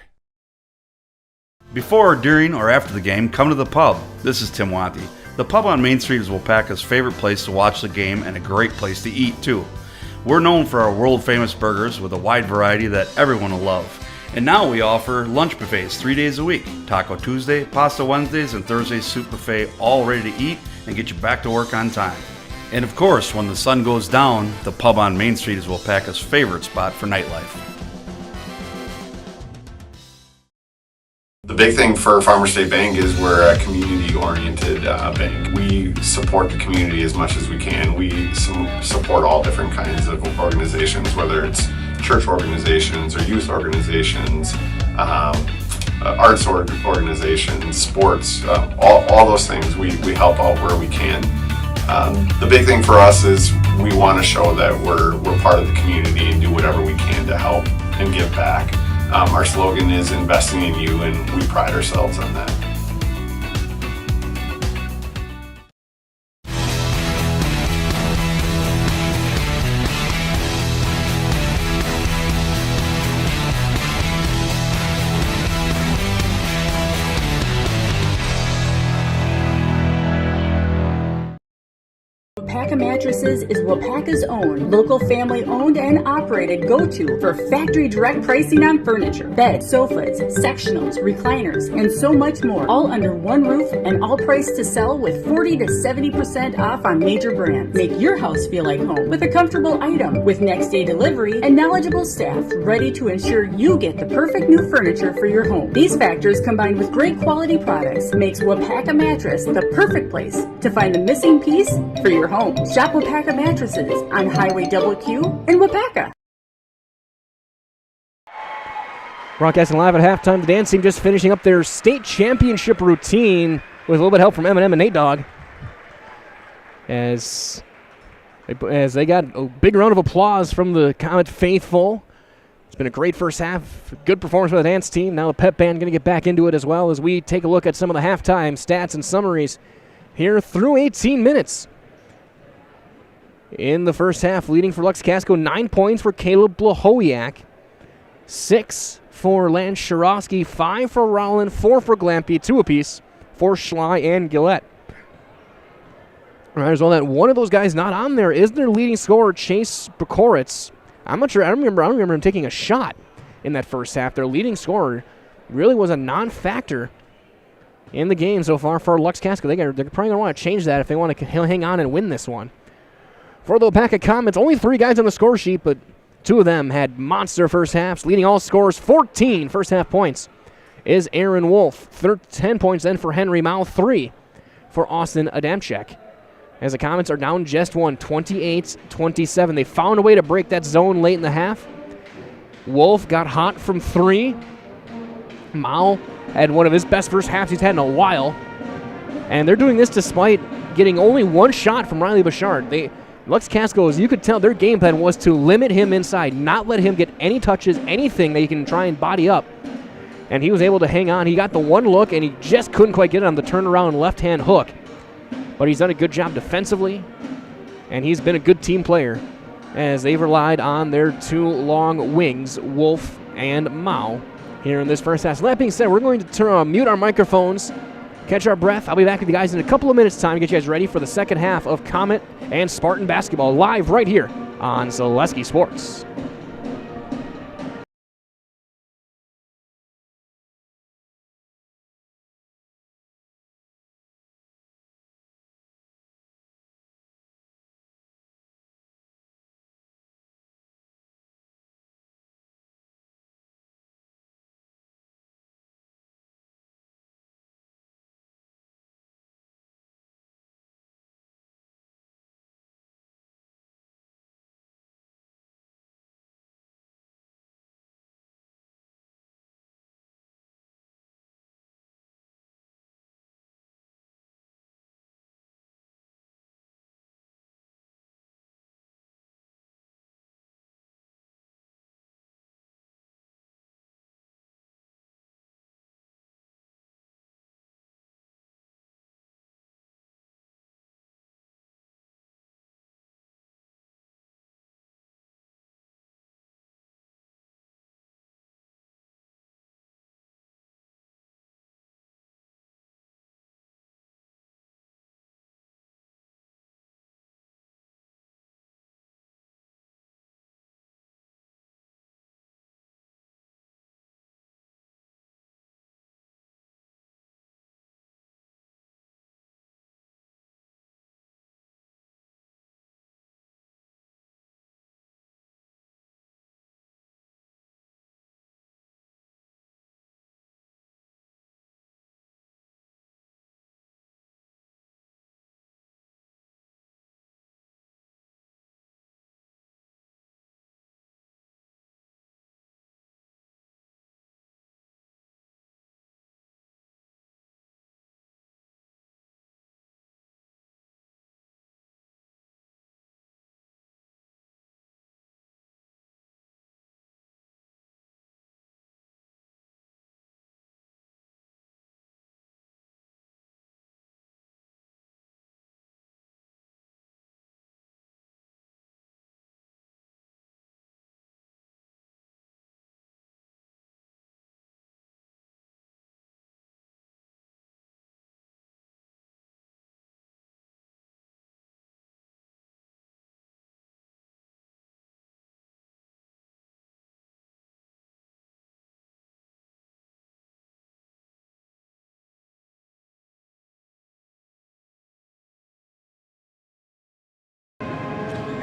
Before, during, or after the game, come to the pub. This is Tim Watty. The pub on Main Street is Waupaca's favorite place to watch the game and a great place to eat, too. We're known for our world-famous burgers with a wide variety that everyone will love. And now we offer lunch buffets 3 days a week. Taco Tuesday, Pasta Wednesdays, and Thursday Soup Buffet, all ready to eat and get you back to work on time. And of course, when the sun goes down, the pub on Main Street is Waupaca's favorite spot for nightlife. The big thing for Farmer State Bank is we're a community-oriented bank. We support the community as much as we can. We support all different kinds of organizations, whether it's church organizations or youth organizations, arts organizations, sports, all those things. We help out where we can. The big thing for us is we want to show that we're part of the community and do whatever we can to help and give back. Our slogan is investing in you, and we pride ourselves on that. Waupaca Mattresses is Waupaca's own, local family-owned and operated go-to for factory direct pricing on furniture, beds, sofas, sectionals, recliners, and so much more, all under one roof and all priced to sell with 40 to 70% off on major brands. Make your house feel like home with a comfortable item, with next-day delivery and knowledgeable staff ready to ensure you get the perfect new furniture for your home. These factors, combined with great quality products, makes Waupaca Mattress the perfect place to find the missing piece for your home. Shop Waupaca Mattresses on Highway Q in Waupaca. Broadcasting live at halftime, the dance team just finishing up their state championship routine with a little bit of help from Eminem and Nate Dogg. As they got a big round of applause from the Comet faithful. It's been a great first half. Good performance by the dance team. Now the pep band going to get back into it as well as we take a look at some of the halftime stats and summaries here through 18 minutes. In the first half, leading for Luxemburg-Casco, 9 points for Caleb Blahowiak, 6 for Lance Shirowski, 5 for Rowland, 4 for Glampy, 2 apiece for Schley and Gillette. Right, as well, that one of those guys not on there is their leading scorer, Chase Bukoritz. I'm not sure. I don't remember him taking a shot in that first half. Their leading scorer really was a non-factor in the game so far for Luxemburg-Casco. They're probably going to want to change that if they want to hang on and win this one. For the Waupaca Comets, only 3 guys on the score sheet, but 2 of them had monster first halves, leading all scorers 14 first half points is Aaron Wolf. 10 points then for Henry Mao, 3 for Austin Adamczyk. As the Comets are down just one, 28-27. They found a way to break that zone late in the half. Wolf got hot from 3. Mao had one of his best first halves he's had in a while. And they're doing this despite getting only 1 shot from Riley Bouchard. Luxemburg-Casco, as you could tell, their game plan was to limit him inside, not let him get any touches, anything that he can try and body up. And he was able to hang on. He got the 1 look, and he just couldn't quite get it on the turnaround left-hand hook. But he's done a good job defensively, and he's been a good team player as they've relied on their 2 long wings, Wolf and Mao, here in this first half. So that being said, we're going to mute our microphones, catch our breath. I'll be back with you guys in a couple of minutes' time to get you guys ready for the second half of Comet and Spartan basketball live right here on Zaleski Sports.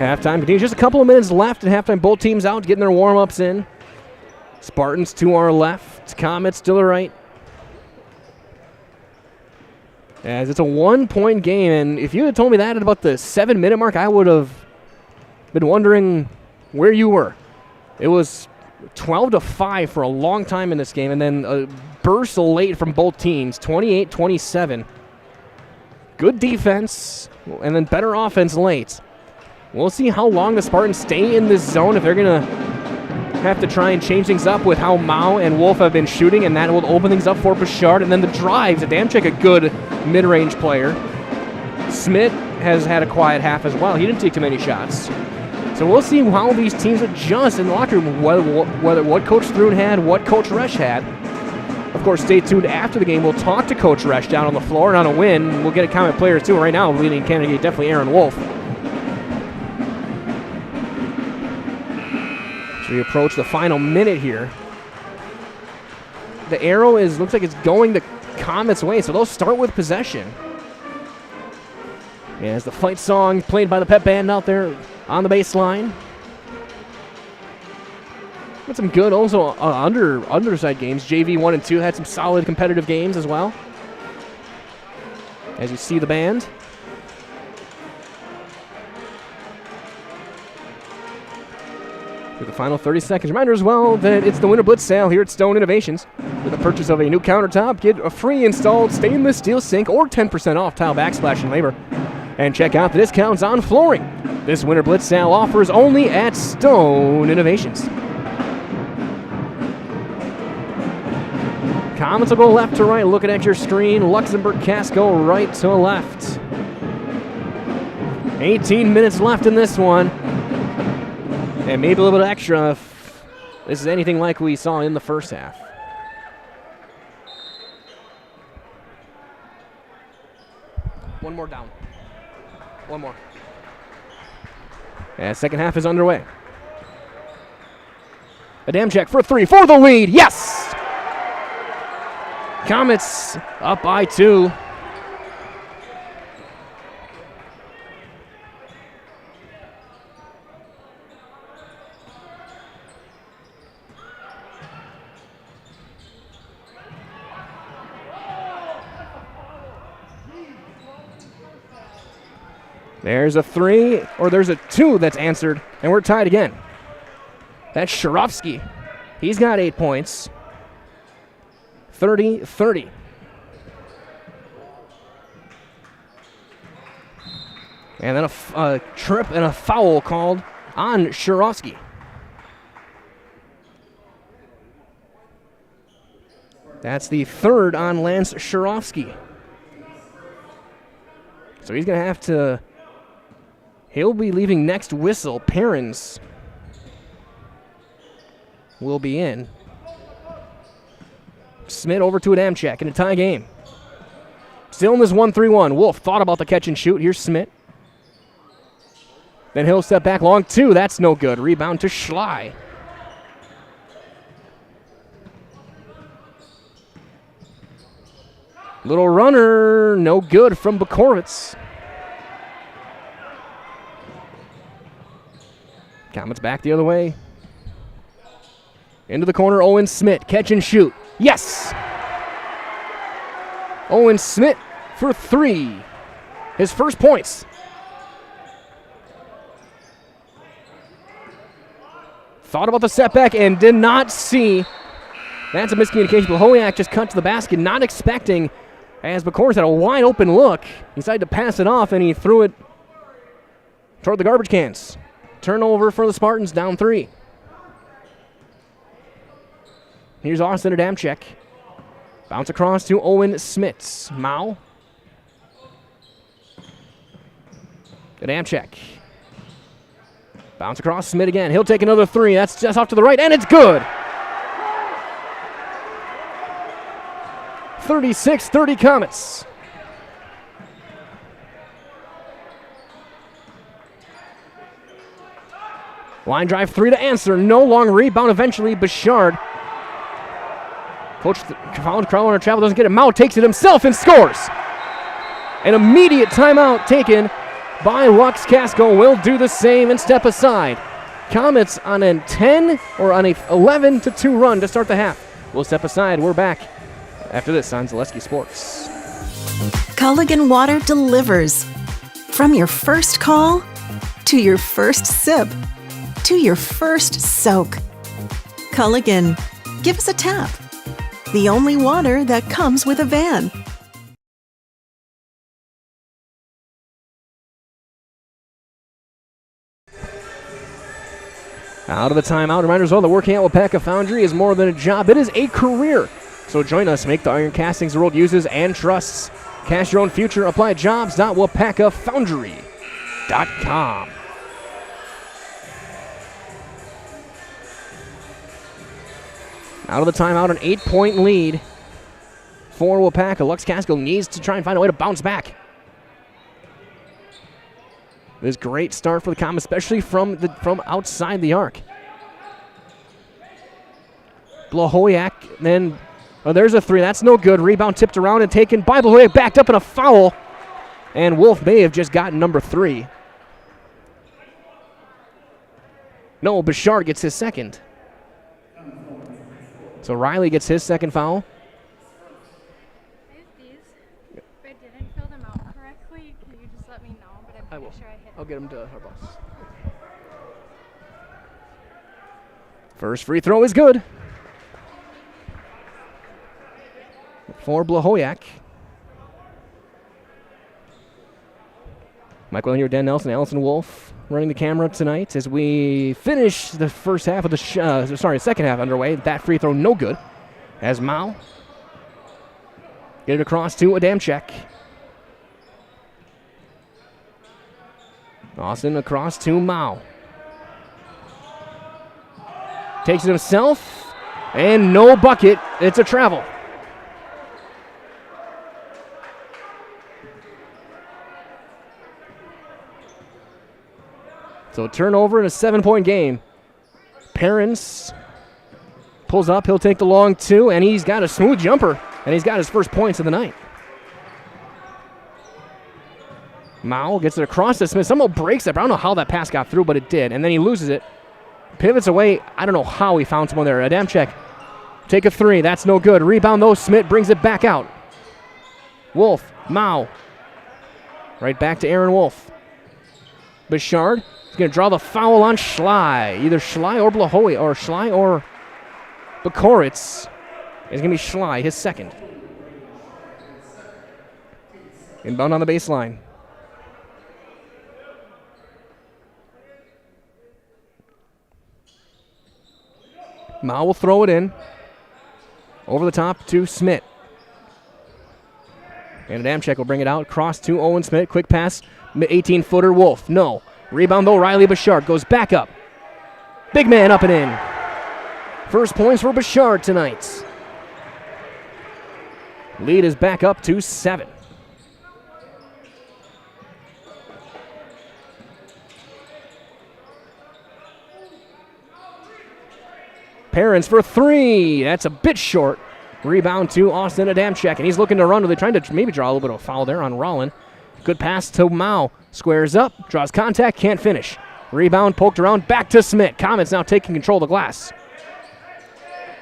Halftime continues. Just a couple of minutes left at halftime. Both teams out, getting their warm-ups in. Spartans to our left. Comets to the right. As it's a 1-point game, and if you had told me that at about the 7-minute mark, I would have been wondering where you were. It was 12-5 for a long time in this game, and then a burst late from both teams, 28-27. Good defense, and then better offense late. We'll see how long the Spartans stay in this zone, if they're going to have to try and change things up with how Mao and Wolf have been shooting, and that will open things up for Bouchard. And then the drives, Adamczyk, a good mid-range player. Smith has had a quiet half as well. He didn't take too many shots. So we'll see how these teams adjust in the locker room, whether what Coach Thrun had, what Coach Resch had. Of course, stay tuned after the game. We'll talk to Coach Resch down on the floor, and on a win, we'll get a comment players too. Right now, leading candidate definitely Aaron Wolf. So we approach the final minute here. The arrow looks like it's going the Comets' way, so they'll start with possession. As the fight song played by the pep band out there on the baseline. Got some good also underside games. JV 1 and 2 had some solid competitive games as well. As you see the band. For the final 30 seconds. Reminder as well that it's the Winter Blitz sale here at Stone Innovations. With the purchase of a new countertop, get a free installed stainless steel sink or 10% off tile backsplash and labor. And check out the discounts on flooring. This Winter Blitz sale offers only at Stone Innovations. Comets will go left to right, looking at your screen. Luxemburg-Casco right to left. 18 minutes left in this one. And maybe a little bit extra if this is anything like we saw in the first half. One more down. One more. And second half is underway. Adamczyk for 3 for the lead. Yes! Comets up by 2. There's a 3, or there's a 2 that's answered, and we're tied again. That's Sharovsky. He's got 8 points. 30-30. And then a trip and a foul called on Sharovsky. That's the 3rd on Lance Sharovsky. So he's going to have to... He'll be leaving next whistle. Perrins will be in. Smith over to Adamczyk in a tie game. Still in this 1-3-1. Wolf thought about the catch and shoot. Here's Smith. Then he'll step back long 2. That's no good. Rebound to Schley. Little runner. No good from Bukovic. Comets back the other way. Into the corner, Owen Smith. Catch and shoot. Yes! Owen Smith for 3. His first points. Thought about the setback and did not see. That's a miscommunication. Blahowiak just cut to the basket, not expecting, as Bukovic had a wide open look. He decided to pass it off, and he threw it toward the garbage cans. Turnover for the Spartans, down 3. Here's Austin Adamczyk. Bounce across to Owen Smits. Mao. Adamczyk. Bounce across, Smith again. He'll take another 3. That's just off to the right, and it's good. 36-30 Comets. Line drive 3 to answer. No long rebound. Eventually, Bouchard. Coach found Crowell on travel. Doesn't get it. Mao takes it himself and scores. An immediate timeout taken by Luxemburg-Casco will do the same and step aside. Comets on a 10 or on a 11-2 run to start the half. We'll step aside. We're back after this on Zaleski Sports. Culligan Water delivers. From your first call to your first sip to your first soak. Culligan, give us a tap. The only water that comes with a van. Out of the timeout, reminders all the working at Waupaca Foundry is more than a job, it is a career. So join us, make the iron castings the world uses and trusts. Cash your own future, apply jobs.waupacafoundry.com. Out of the timeout, an 8-point lead for Waupaca. Luxemburg-Casco needs to try and find a way to bounce back. This great start for the Comets, especially from outside the arc. Blahoyak, then there's a three. That's no good. Rebound tipped around and taken by Blahoyak, backed up in a foul. And Wolf may have just gotten number 3. No, Bouchard gets his second. So Riley gets his second foul. If I didn't fill them out correctly, can you just let me know? But I'm pretty sure I hit I'll get him to our boss. First free throw is good for Blahoyak. Michael here, Dan Nelson, Allison Wolf running the camera tonight as we finish the first half of the second half underway. That free throw no good as Mao get it across to Adamczyk. Austin across to Mao. Takes it himself, and no bucket. It's a travel. So a turnover in a 7-point game. Perrins pulls up. He'll take the long 2, and he's got a smooth jumper, and he's got his first points of the night. Mao gets it across to Smith. Somehow breaks it. I don't know how that pass got through, but it did. And then he loses it. Pivots away. I don't know how he found someone there. Adamczyk take a 3. That's no good. Rebound though. Smith brings it back out. Wolf. Mao. Right back to Aaron Wolf. Bouchard is going to draw the foul on Schley. Either Schley or Blahoy, or Schley or Bukoritz. It's going to be Schley, his second. Inbound on the baseline. Mao will throw it in. Over the top to Smith. And Adamczyk will bring it out. Cross to Owen Smith. Quick pass. 18-footer Wolf. No. Rebound though. Riley Bouchard goes back up. Big man up and in. First points for Bouchard tonight. Lead is back up to 7. Perrins for 3. That's a bit short. Rebound to Austin Adamczyk, and he's looking to run. They're trying to maybe draw a little bit of a foul there on Rollin. Good pass to Mao. Squares up, draws contact, can't finish. Rebound poked around, back to Smith. Comets now taking control of the glass.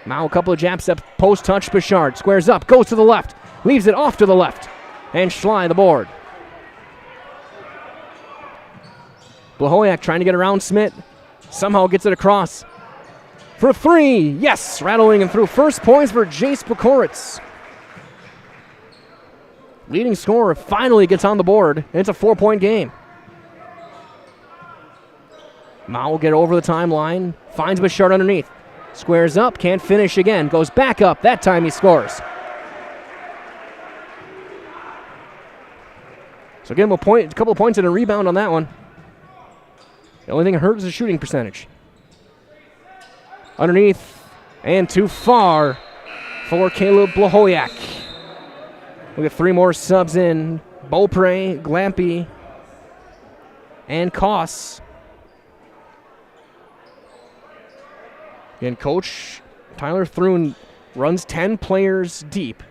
Mao, a couple of jab steps, post touch, Bouchard. Squares up, goes to the left, leaves it off to the left. And Schley the board. Blahoyak trying to get around Smith. Somehow gets it across. For 3, yes, rattling and through. First points for Jace Bukoritz. Leading scorer finally gets on the board. It's a 4-point game. Mao will get over the timeline, finds Bouchard underneath. Squares up, can't finish again, goes back up. That time he scores. So give him a couple of points and a rebound on that one. The only thing that hurt is the shooting percentage. Underneath and too far for Caleb Blahoyak. We got 3 more subs in. Beaupre, Glampy, and Koss. Again, Coach Tyler Thrun runs 10 players deep.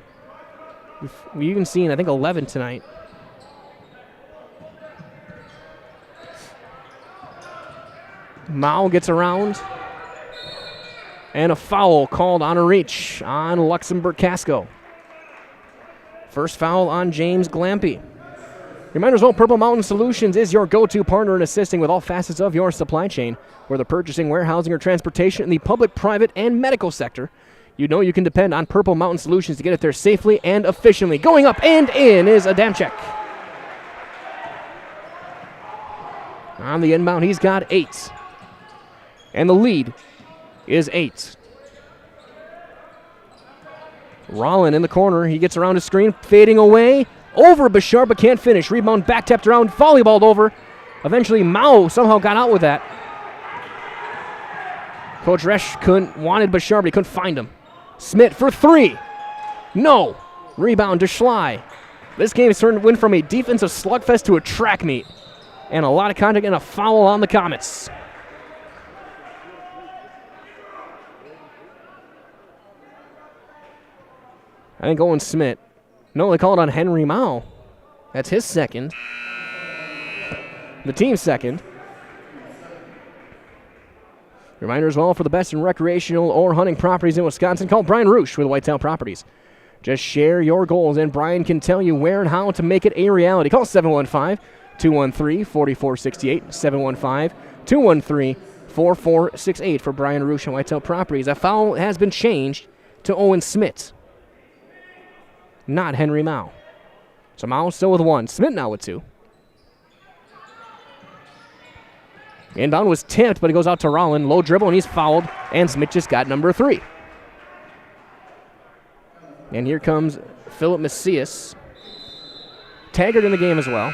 We've even seen, I think, 11 tonight. Mao gets around. And a foul called on a reach on Luxemburg-Casco. First foul on James Glampy. Reminder as well, Purple Mountain Solutions is your go-to partner in assisting with all facets of your supply chain, whether purchasing, warehousing, or transportation in the public, private, and medical sector. You know you can depend on Purple Mountain Solutions to get it there safely and efficiently. Going up and in is Adamczyk. On the inbound, he's got 8. And the lead is 8. Rollin in the corner. He gets around his screen, fading away. Over Bashar, but can't finish. Rebound back tapped around, volleyballed over. Eventually, Mao somehow got out with that. Coach Resch wanted Bashar, but he couldn't find him. Smith for 3. No. Rebound to Schley. This game went from a defensive slugfest to a track meet. And a lot of contact and a foul on the Comets. I think Owen Smith. No, they call it on Henry Mao. That's his second. The team's second. Reminder as well, for the best in recreational or hunting properties in Wisconsin, call Brian Roosh with Whitetail Properties. Just share your goals, and Brian can tell you where and how to make it a reality. Call 715-213-4468, 715-213-4468 for Brian Roosh and Whitetail Properties. That foul has been changed to Owen Smith, not Henry Mao. So Mao still with 1. Smith now with 2. Inbound was tipped, but it goes out to Rollin. Low dribble, and he's fouled. And Smith just got number 3. And here comes Philip Macias. Taggart in the game as well.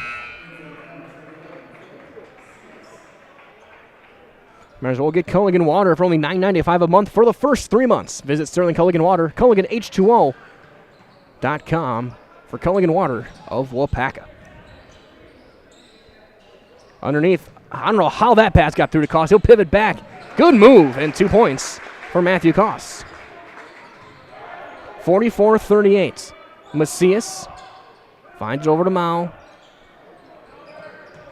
Might as well get Culligan Water for only $9.95 a month for the first 3 months. Visit Sterling Culligan Water, CulliganH2O.com for Culligan Water of Waupaca. Underneath, I don't know how that pass got through to Koss. He'll pivot back. Good move, and 2 points for Matthew Koss. 44-38. Macias finds it over to Mao.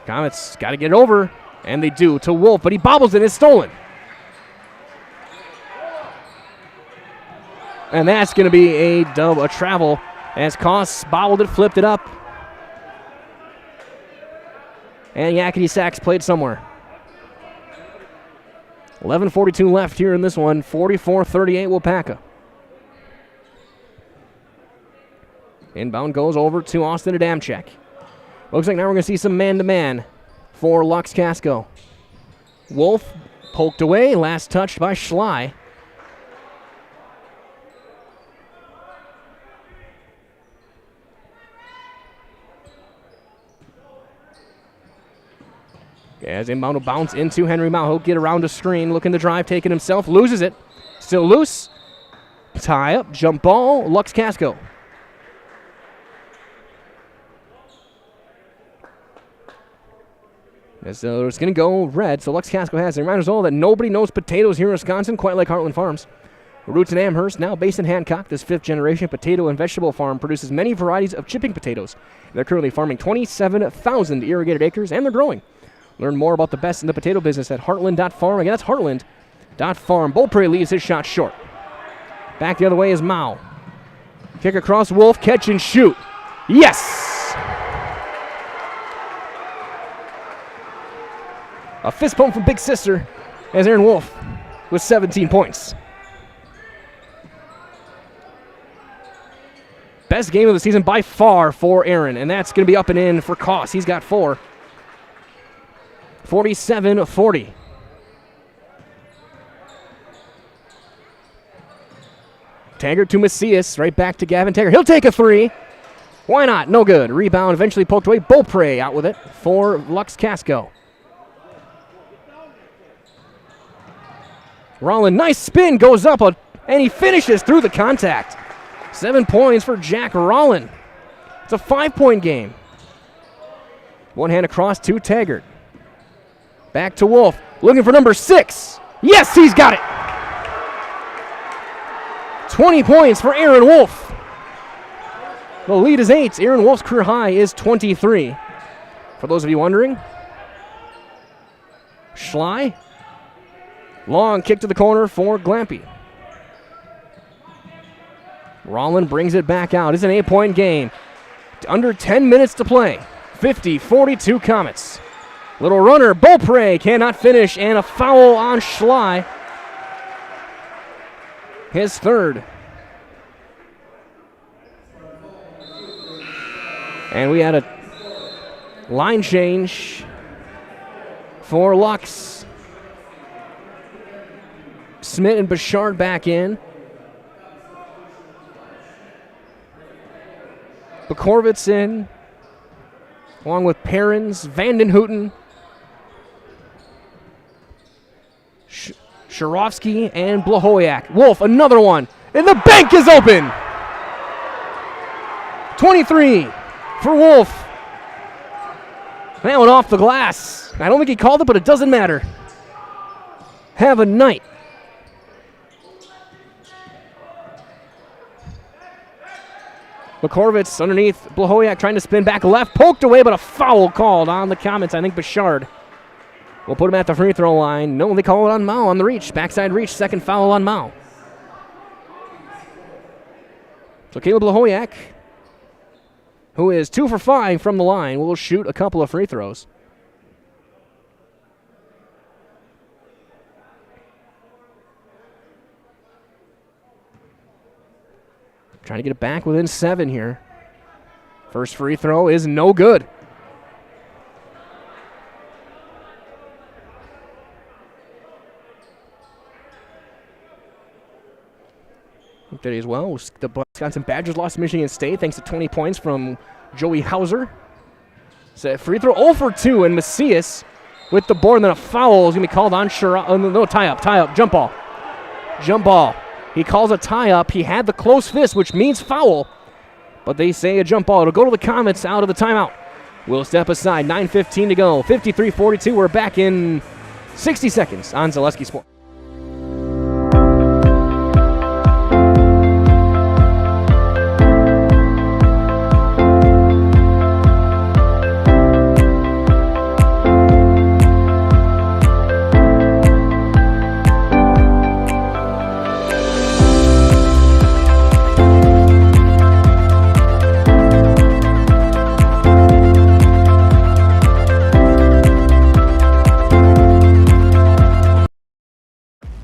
Comets got to get it over, and they do to Wolf, but he bobbles it. It's stolen. And that's going to be a travel, as Koss bobbled it, flipped it up. And Yakety Sax played somewhere. 11:42 left here in this one. 44-38 Waupaca. Inbound goes over to Austin Adamczyk. Looks like now we're going to see some man-to-man for Lux-Casco. Wolf poked away. Last touched by Schley. As inbound will bounce into Henry Mao. He'll get around a screen, looking to drive, taking himself, loses it. Still loose. Tie up, jump ball, Lux-Casco. So it's going to go red, so Lux-Casco has it. Reminder as well that nobody knows potatoes here in Wisconsin quite like Heartland Farms. Roots in Amherst, now based in Hancock, this 5th-generation potato and vegetable farm produces many varieties of chipping potatoes. They're currently farming 27,000 irrigated acres, and they're growing. Learn more about the best in the potato business at heartland.farm. Again, that's heartland.farm. Beaupre leaves his shot short. Back the other way is Mao. Kick across Wolf, catch and shoot. Yes! A fist pump from Big Sister as Aaron Wolf with 17 points. Best game of the season by far for Aaron, and that's going to be up and in for Koss. He's got 4. 47-40. Taggart to Macias, right back to Gavin Taggart. He'll take a 3. Why not? No good. Rebound eventually poked away. Beaupre out with it for Lux-Casco. Rollin, nice spin, goes up, and he finishes through the contact. 7 points for Jack Rollin. It's a 5-point game. One hand across to Taggart. Back to Wolf, looking for number 6. Yes, he's got it. 20 points for Aaron Wolf. The lead is 8. Aaron Wolf's career high is 23. For those of you wondering, Schley Long kick to the corner for Glampy. Rollin brings it back out. It's an 8-point game. Under 10 minutes to play. 50-42 Comets. Little runner, Beaupre cannot finish, and a foul on Schley. His third. And we had a line change for Lux. Smith and Bouchard back in. Bakorvitz in, along with Perrins, Vanden Hooten, Sharovsky, and Blahoyak. Wolf, another one, and the bank is open! 23 for Wolf. That one off the glass. I don't think he called it, but it doesn't matter. Have a night. Bakorvitz underneath, Blahoyak trying to spin back left, poked away, but a foul called on the Comets. I think Bouchard will put him at the free throw line. No, they call it on Mao on the reach. Backside reach, second foul on Mao. So Caleb Blahoyak, who is 2 for 5 from the line, will shoot a couple of free throws. Trying to get it back within 7 here. First free throw is no good. Today as well, the Wisconsin Badgers lost to Michigan State thanks to 20 points from Joey Hauser. So free throw 0 for 2, and Macias with the board, and then a foul is going to be called on no, tie up, jump ball. He calls a tie-up. He had the close fist, which means foul. But they say a jump ball. It'll go to the Comets out of the timeout. We'll step aside. 9:15 to go. 53-42. We're back in 60 seconds on Zaleski Sports.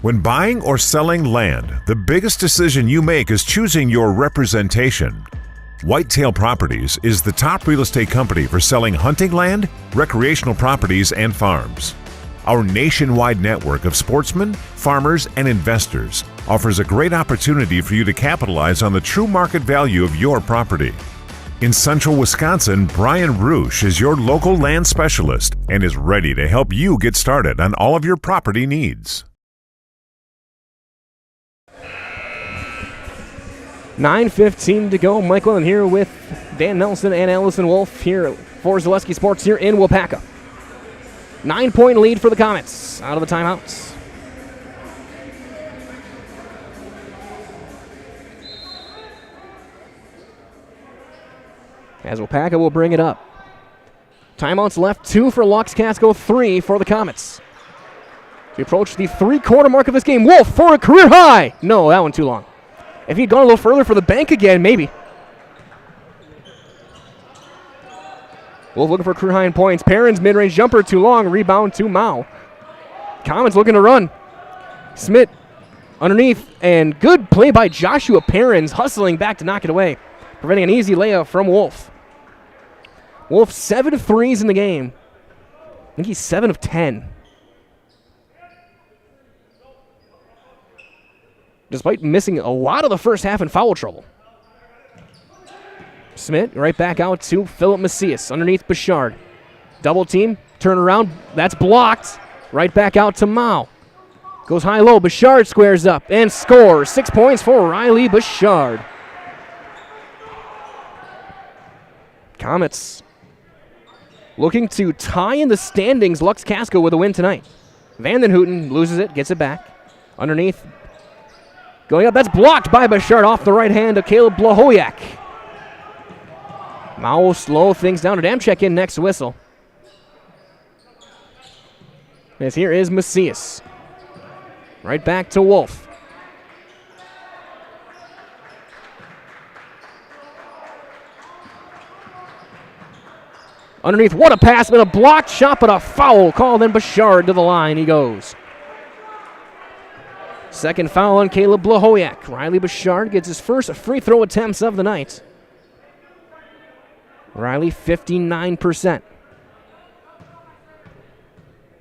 When buying or selling land, the biggest decision you make is choosing your representation. Whitetail Properties is the top real estate company for selling hunting land, recreational properties, and farms. Our nationwide network of sportsmen, farmers, and investors offers a great opportunity for you to capitalize on the true market value of your property. In central Wisconsin, Brian Roosh is your local land specialist and is ready to help you get started on all of your property needs. 9:15 to go. Mike Willen here with Dan Nelson and Allison Wolf here for Zaleski Sports here in Waupaca. 9-point lead for the Comets out of the timeouts. As Waupaca will bring it up. Timeouts left, 2 for Luxemburg-Casco, 3 for the Comets. We approach the 3-quarter mark of this game. Wolf for a career high. No, that one too long. If he'd gone a little further for the bank again, maybe. Wolf looking for career high in points. Perrins mid-range jumper too long. Rebound to Mao. Comets looking to run. Smith underneath, and good play by Joshua Perrins, hustling back to knock it away, preventing an easy layup from Wolf. Wolf 7 threes in the game. I think he's 7 of 10. Despite missing a lot of the first half in foul trouble. Smith right back out to Philip Macias underneath Bouchard. Double team, turn around, that's blocked. Right back out to Mao. Goes high-low, Bouchard squares up and scores. 6 points for Riley Bouchard. Comets looking to tie in the standings. Luxemburg-Casco with a win tonight. Vanden Hooten loses it, gets it back. Underneath, going up, that's blocked by Bouchard off the right hand of Caleb Blahoyak. Mao will slow things down. Adamczyk in next whistle. As here is Macias. Right back to Wolf. Underneath, what a pass, but a blocked shot, but a foul called, and Bouchard to the line he goes. Second foul on Caleb Blahoyak. Riley Bouchard gets his first free throw attempts of the night. Riley, 59%.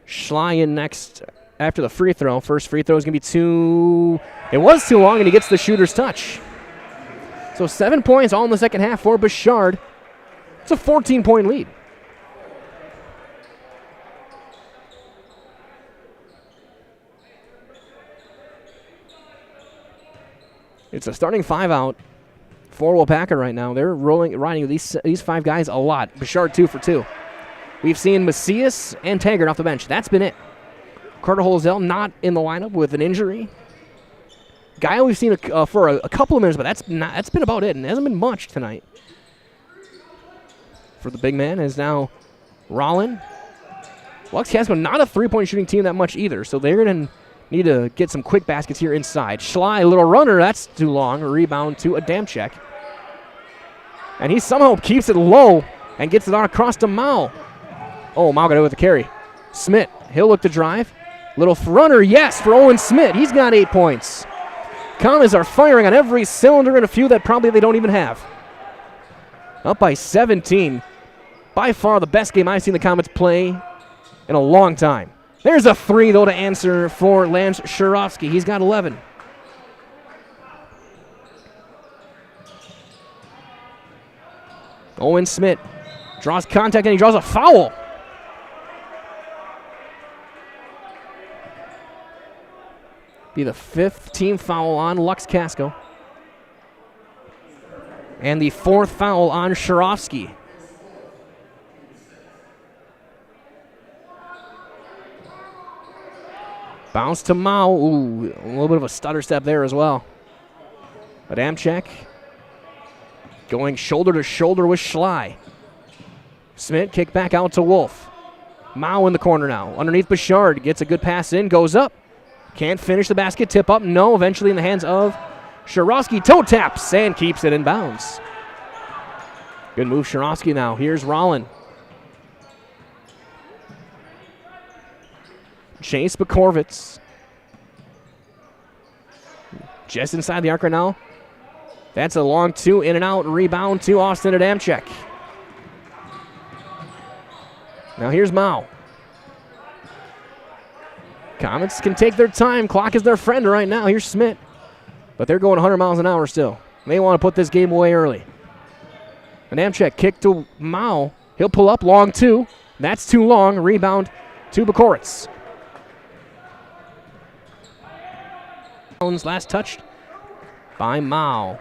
Schley in next after the free throw. First free throw is going to be it was too long, and he gets the shooter's touch. So 7 points all in the second half for Bouchard. It's a 14-point lead. It's a starting five out for Waupaca right now. They're riding these five guys a lot. Bouchard 2 for 2. We've seen Macias and Taggart off the bench. That's been it. Carter Holzell not in the lineup with an injury. Guy we've seen for a couple of minutes, but that's been about it, and hasn't been much tonight. For the big man is now Rollin. Luxemburg-Casco not a three-point shooting team that much either, so they're going to need to get some quick baskets here inside. Schley, little runner, that's too long. A rebound to Adamczyk. And he somehow keeps it low and gets it on across to Mao. Oh, Mao got it with the carry. Smith, he'll look to drive. Little runner, yes, for Owen Smith. He's got 8 points. Comets are firing on every cylinder, and a few that probably they don't even have. Up by 17. By far the best game I've seen the Comets play in a long time. There's a 3, though, to answer for Lance Shurovsky. He's got 11. Owen Smith draws contact, and he draws a foul. Be the 5th team foul on Luxemburg-Casco. And the 4th foul on Shurovsky. Bounce to Mao. Ooh, a little bit of a stutter step there as well. Adamczyk going shoulder to shoulder with Schley. Smith kick back out to Wolf. Mao in the corner now. Underneath Bouchard. Gets a good pass in. Goes up. Can't finish the basket. Tip up. No. Eventually in the hands of Shurovsky. Toe taps and keeps it in bounds. Good move, Shurovsky now. Here's Rollin. Chase Bakorvitz. Just inside the arc right now. That's a long 2, in and out, rebound to Austin Adamczyk. Now here's Mao. Comets can take their time. Clock is their friend right now. Here's Smith. But they're going 100 miles an hour still. They want to put this game away early. Adamczyk kick to Mao. He'll pull up, long 2. That's too long. Rebound to Bakorvitz. Last touched by Mao.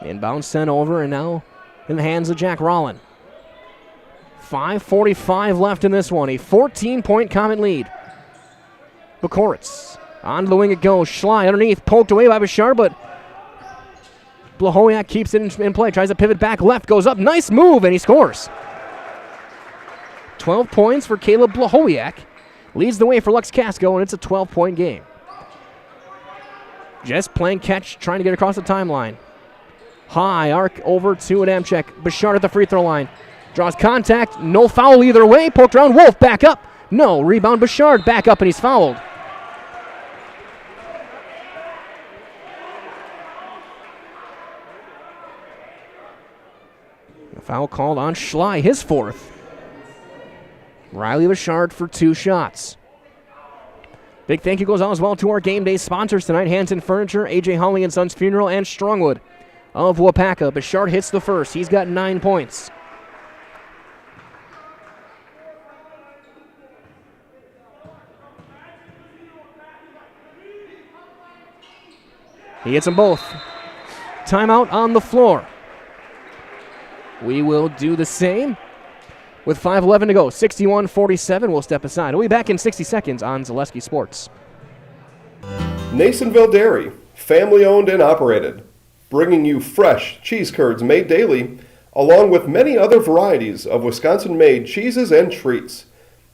Inbound sent over, and now in the hands of Jack Rollin. 5:45 left in this one. A 14-point Comet lead. Bakorvitz on the wing it goes. Schley underneath, poked away by Bouchard, but Blahoyak keeps it in play. Tries to pivot back left, goes up. Nice move, and he scores. 12 points for Caleb Blahoyak. Leads the way for Luxemburg-Casco, and it's a 12-point game. Just playing catch, trying to get across the timeline. High arc over to Adamczyk. Bouchard at the free throw line. Draws contact. No foul either way. Poked around. Wolf back up. No. Rebound Bouchard. Back up, and he's fouled. A foul called on Schley, his 4th. Riley Bouchard for 2 shots. Big thank you goes out as well to our game day sponsors tonight. Hanson Furniture, A.J. Holly & Sons Funeral, and Strongwood of Waupaca. Bouchard hits the first. He's got 9 points. He hits them both. Timeout on the floor. We will do the same. With 5:11 to go, 61-47, we'll step aside. We'll be back in 60 seconds on Zaleski Sports. Nasonville Dairy, family owned and operated, bringing you fresh cheese curds made daily along with many other varieties of Wisconsin-made cheeses and treats.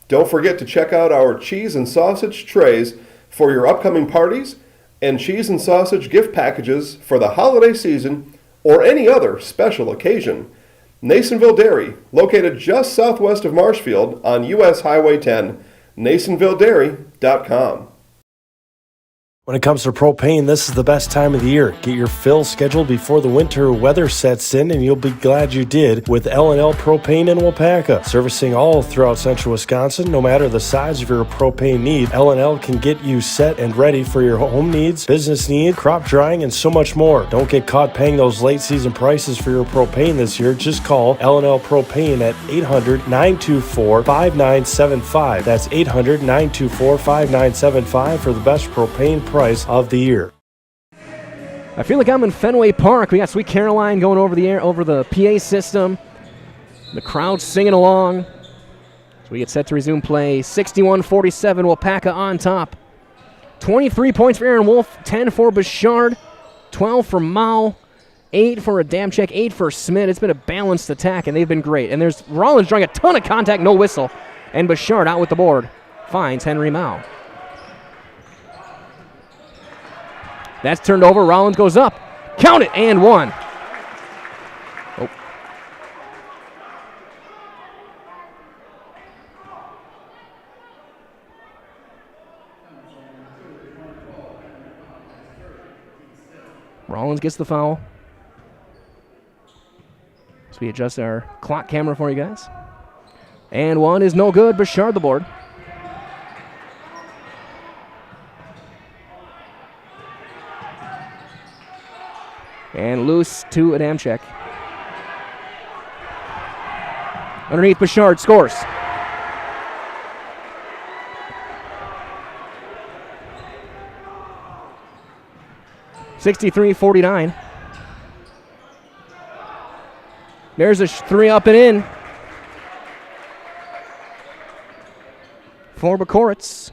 Don't forget to check out our cheese and sausage trays for your upcoming parties and cheese and sausage gift packages for the holiday season or any other special occasion. Nasonville Dairy, located just southwest of Marshfield on US Highway 10, NasonvilleDairy.com. When it comes to propane, this is the best time of the year. Get your fill scheduled before the winter weather sets in, and you'll be glad you did with L&L Propane in Waupaca. Servicing all throughout central Wisconsin, no matter the size of your propane need, L&L can get you set and ready for your home needs, business needs, crop drying, and so much more. Don't get caught paying those late season prices for your propane this year. Just call L&L Propane at 800-924-5975. That's 800-924-5975 for the best propane price of the year. I feel like I'm in Fenway Park. We got Sweet Caroline going over the air, over the PA system. The crowd singing along. So we get set to resume play. 61-47, Waupaca on top. 23 points for Aaron Wolf, 10 for Bouchard, 12 for Mao, 8 for Adamczyk, 8 for Smith. It's been a balanced attack, and they've been great. And there's Rollins drawing a ton of contact, no whistle. And Bouchard out with the board. Finds Henry Mao. That's turned over. Rollins goes up. Count it, and one. Oh. Rollins gets the foul. So we adjust our clock camera for you guys. And one is no good. Bouchard the board. And loose to Adamczyk. Underneath, Bouchard scores. (63-49). There's a three up and in for Bakoritz.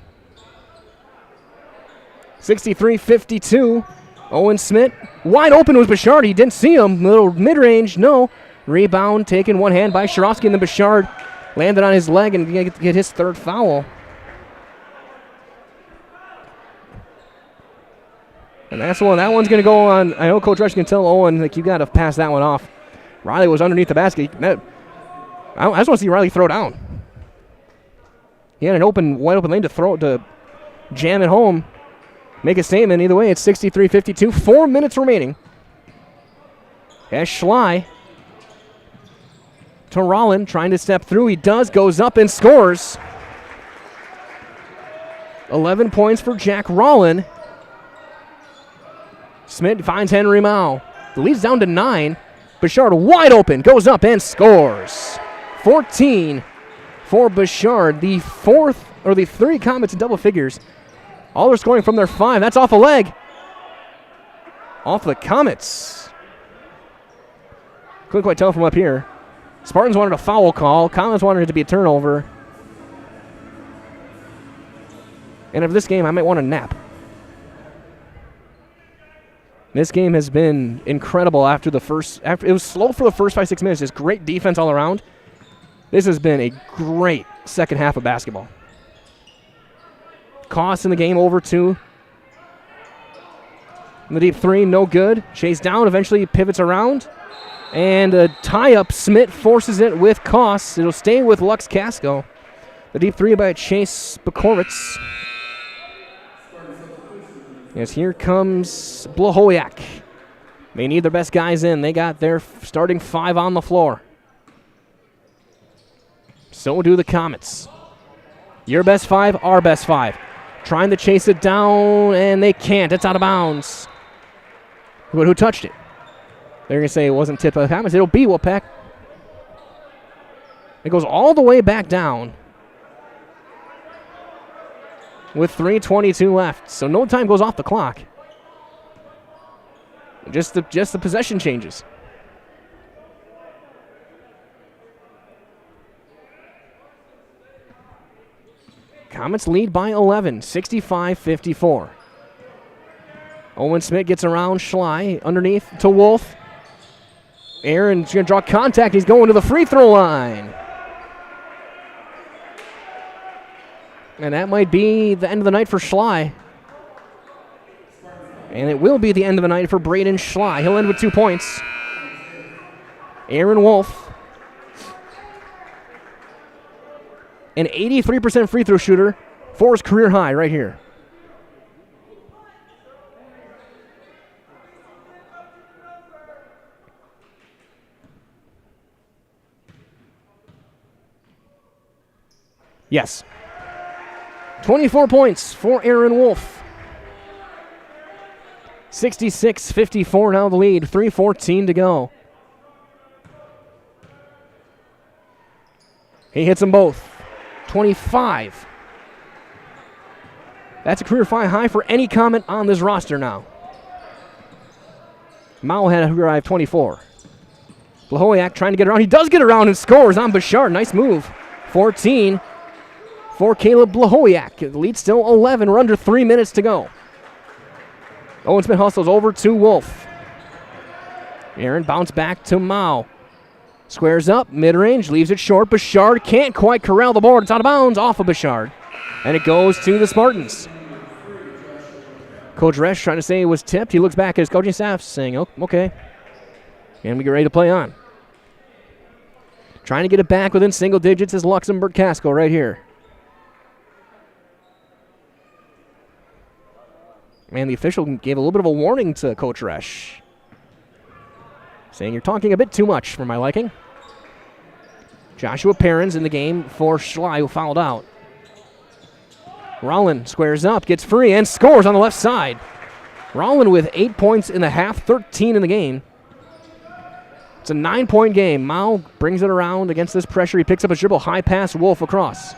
63-52. Owen Smith, wide open was Bouchard. He didn't see him. Little mid-range, no. Rebound taken one hand by Sharofsky, and then Bouchard landed on his leg and get his third foul. And that's one. That one's going to go on. I know Coach Rush can tell Owen, like, you got to pass that one off. Riley was underneath the basket. I just want to see Riley throw down. He had an wide open lane to jam it home. Make a statement. Either way, it's 63-52. 4 minutes remaining. As Schley to Rollin, trying to step through. He does, goes up and scores. 11 points for Jack Rollin. Smith finds Henry Mao. The lead's down to 9. Bouchard wide open, goes up and scores. 14 for Bouchard. The three Comets in double figures. All they're scoring from their 5. That's off a leg. Off the Comets. Couldn't quite tell from up here. Spartans wanted a foul call. Comets wanted it to be a turnover. And of this game, I might want a nap. This game has been incredible after it was slow for the first 5-6 minutes. Just great defense all around. This has been a great second half of basketball. Cost in the game over 2. The deep 3, no good. Chase down, eventually pivots around. And a tie-up. Smith forces it with Cost. It'll stay with Luxemburg-Casco. The deep 3 by Chase Bakoritz. Yes, here comes Blahoyak. They need their best guys in. They got their starting 5 on the floor. So do the Comets. Your best 5, our best 5. Trying to chase it down, and they can't. It's out of bounds. But who touched it? They're going to say it wasn't tipped by the Comets. It'll be Waupaca. It goes all the way back down with 3:22 left. So no time goes off the clock. Just the possession changes. Comets lead by 11, 65-54. Owen Smith gets around Schley, underneath to Wolf. Aaron's going to draw contact. He's going to the free throw line. And that might be the end of the night for Schley. And it will be the end of the night for Braden Schley. He'll end with 2 points. Aaron Wolf, an 83% free throw shooter, for his career high right here. Yes. 24 points for Aaron Wolf. 66-54 now the lead. 3:14 to go. He hits them both. 25. That's a career high for any comment on this roster now. Mao had a career high of 24. Blahoyak trying to get around. He does get around and scores on Bouchard. Nice move. 14 for Caleb Blahoyak. The lead still 11. We're under 3 minutes to go. Owen Smith hustles over to Wolf. Aaron bounce back to Mao. Squares up, mid-range, leaves it short. Bouchard can't quite corral the board. It's out of bounds off of Bouchard. And it goes to the Spartans. Coach Resch trying to say it was tipped. He looks back at his coaching staff saying, oh, okay. And we get ready to play on. Trying to get it back within single digits is Luxemburg-Casco right here. And the official gave a little bit of a warning to Coach Resch, saying you're talking a bit too much for my liking. Joshua Perrins in the game for Schley, who fouled out. Rollin squares up, gets free, and scores on the left side. Rollin with 8 points in the half, 13 in the game. It's a 9-point game. Mao brings it around against this pressure. He picks up a dribble, high pass, Wolf across.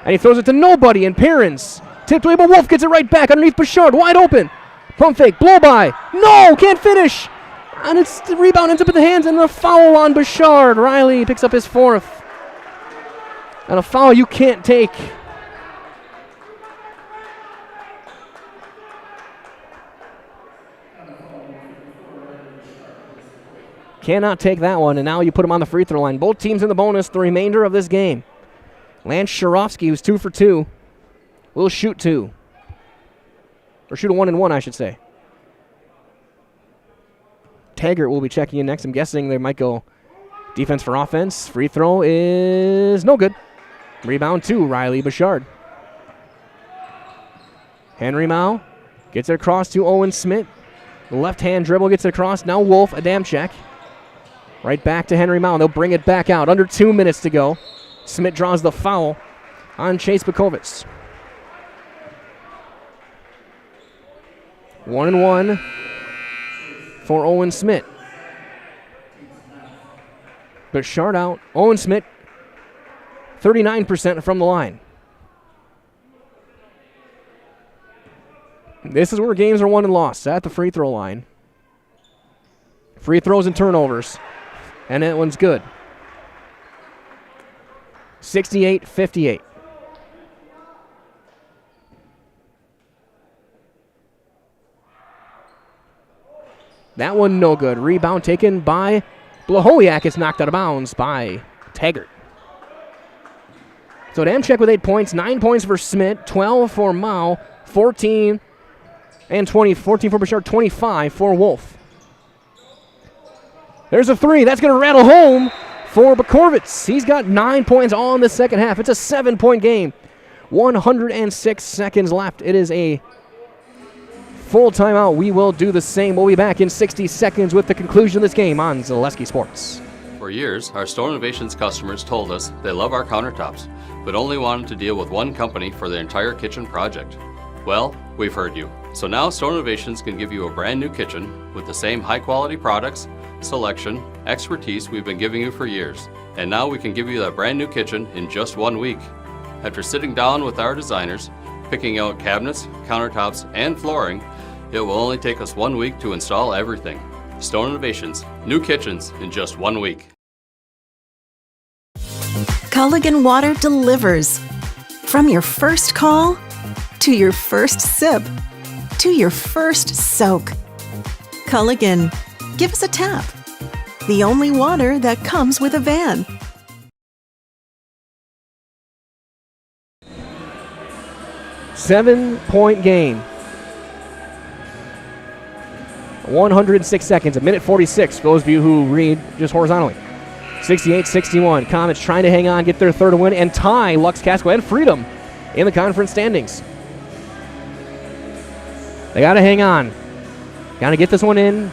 And he throws it to nobody, and Perrins tipped away, but Wolf gets it right back underneath Bouchard, wide open. Pump fake, blow by. No, can't finish. And it's the rebound ends up in the hands, and a foul on Bouchard. Riley picks up his 4th. And a foul you can't take. Cannot take that one, and now you put him on the free throw line. Both teams in the bonus the remainder of this game. Lance Sharofsky, who's 2 for 2, will shoot 2. Or shoot a 1-and-1, I should say. Taggart will be checking in next. I'm guessing they might go defense for offense. Free throw is no good. Rebound 2, Riley Bouchard. Henry Mao gets it across to Owen Smith. Left-hand dribble gets it across. Now Wolf, a damn check. Right back to Henry Mao. They'll bring it back out. Under 2 minutes to go. Smith draws the foul on Chase Bukovitz. 1-and-1 for Owen Smith. Bouchard out. Owen Smith, 39% from the line. This is where games are won and lost, at the free throw line. Free throws and turnovers. And that one's good. 68-58. That one no good. Rebound taken by Blahoyak. It's knocked out of bounds by Taggart. So Damchek with 8 points. 9 points for Smith. 12 for Mao. 14 and 20. 14 for Bouchard. 25 for Wolf. There's a 3. That's going to rattle home for Bukovitz. He's got 9 points all in the second half. It's a 7-point game. 106 seconds left. It is a full timeout. We will do the same. We'll be back in 60 seconds with the conclusion of this game on Zaleski Sports. For years, our Store Innovations customers told us they love our countertops, but only wanted to deal with one company for their entire kitchen project. Well, we've heard you. So now Store Innovations can give you a brand new kitchen with the same high-quality products, selection, expertise we've been giving you for years. And now we can give you that brand new kitchen in just 1 week. After sitting down with our designers, picking out cabinets, countertops, and flooring, it will only take us 1 week to install everything. Store Innovations, new kitchens in just 1 week. Culligan Water delivers. From your first call, to your first sip, to your first soak. Culligan, give us a tap. the only water that comes with a van. Seven-point game. 106 seconds, a minute 46 for those of you who read just horizontally. 68-61. Comets trying to hang on, get their third win, and tie Lux-Casco and Freedom in the conference standings. They got to hang on. Got to get this one in.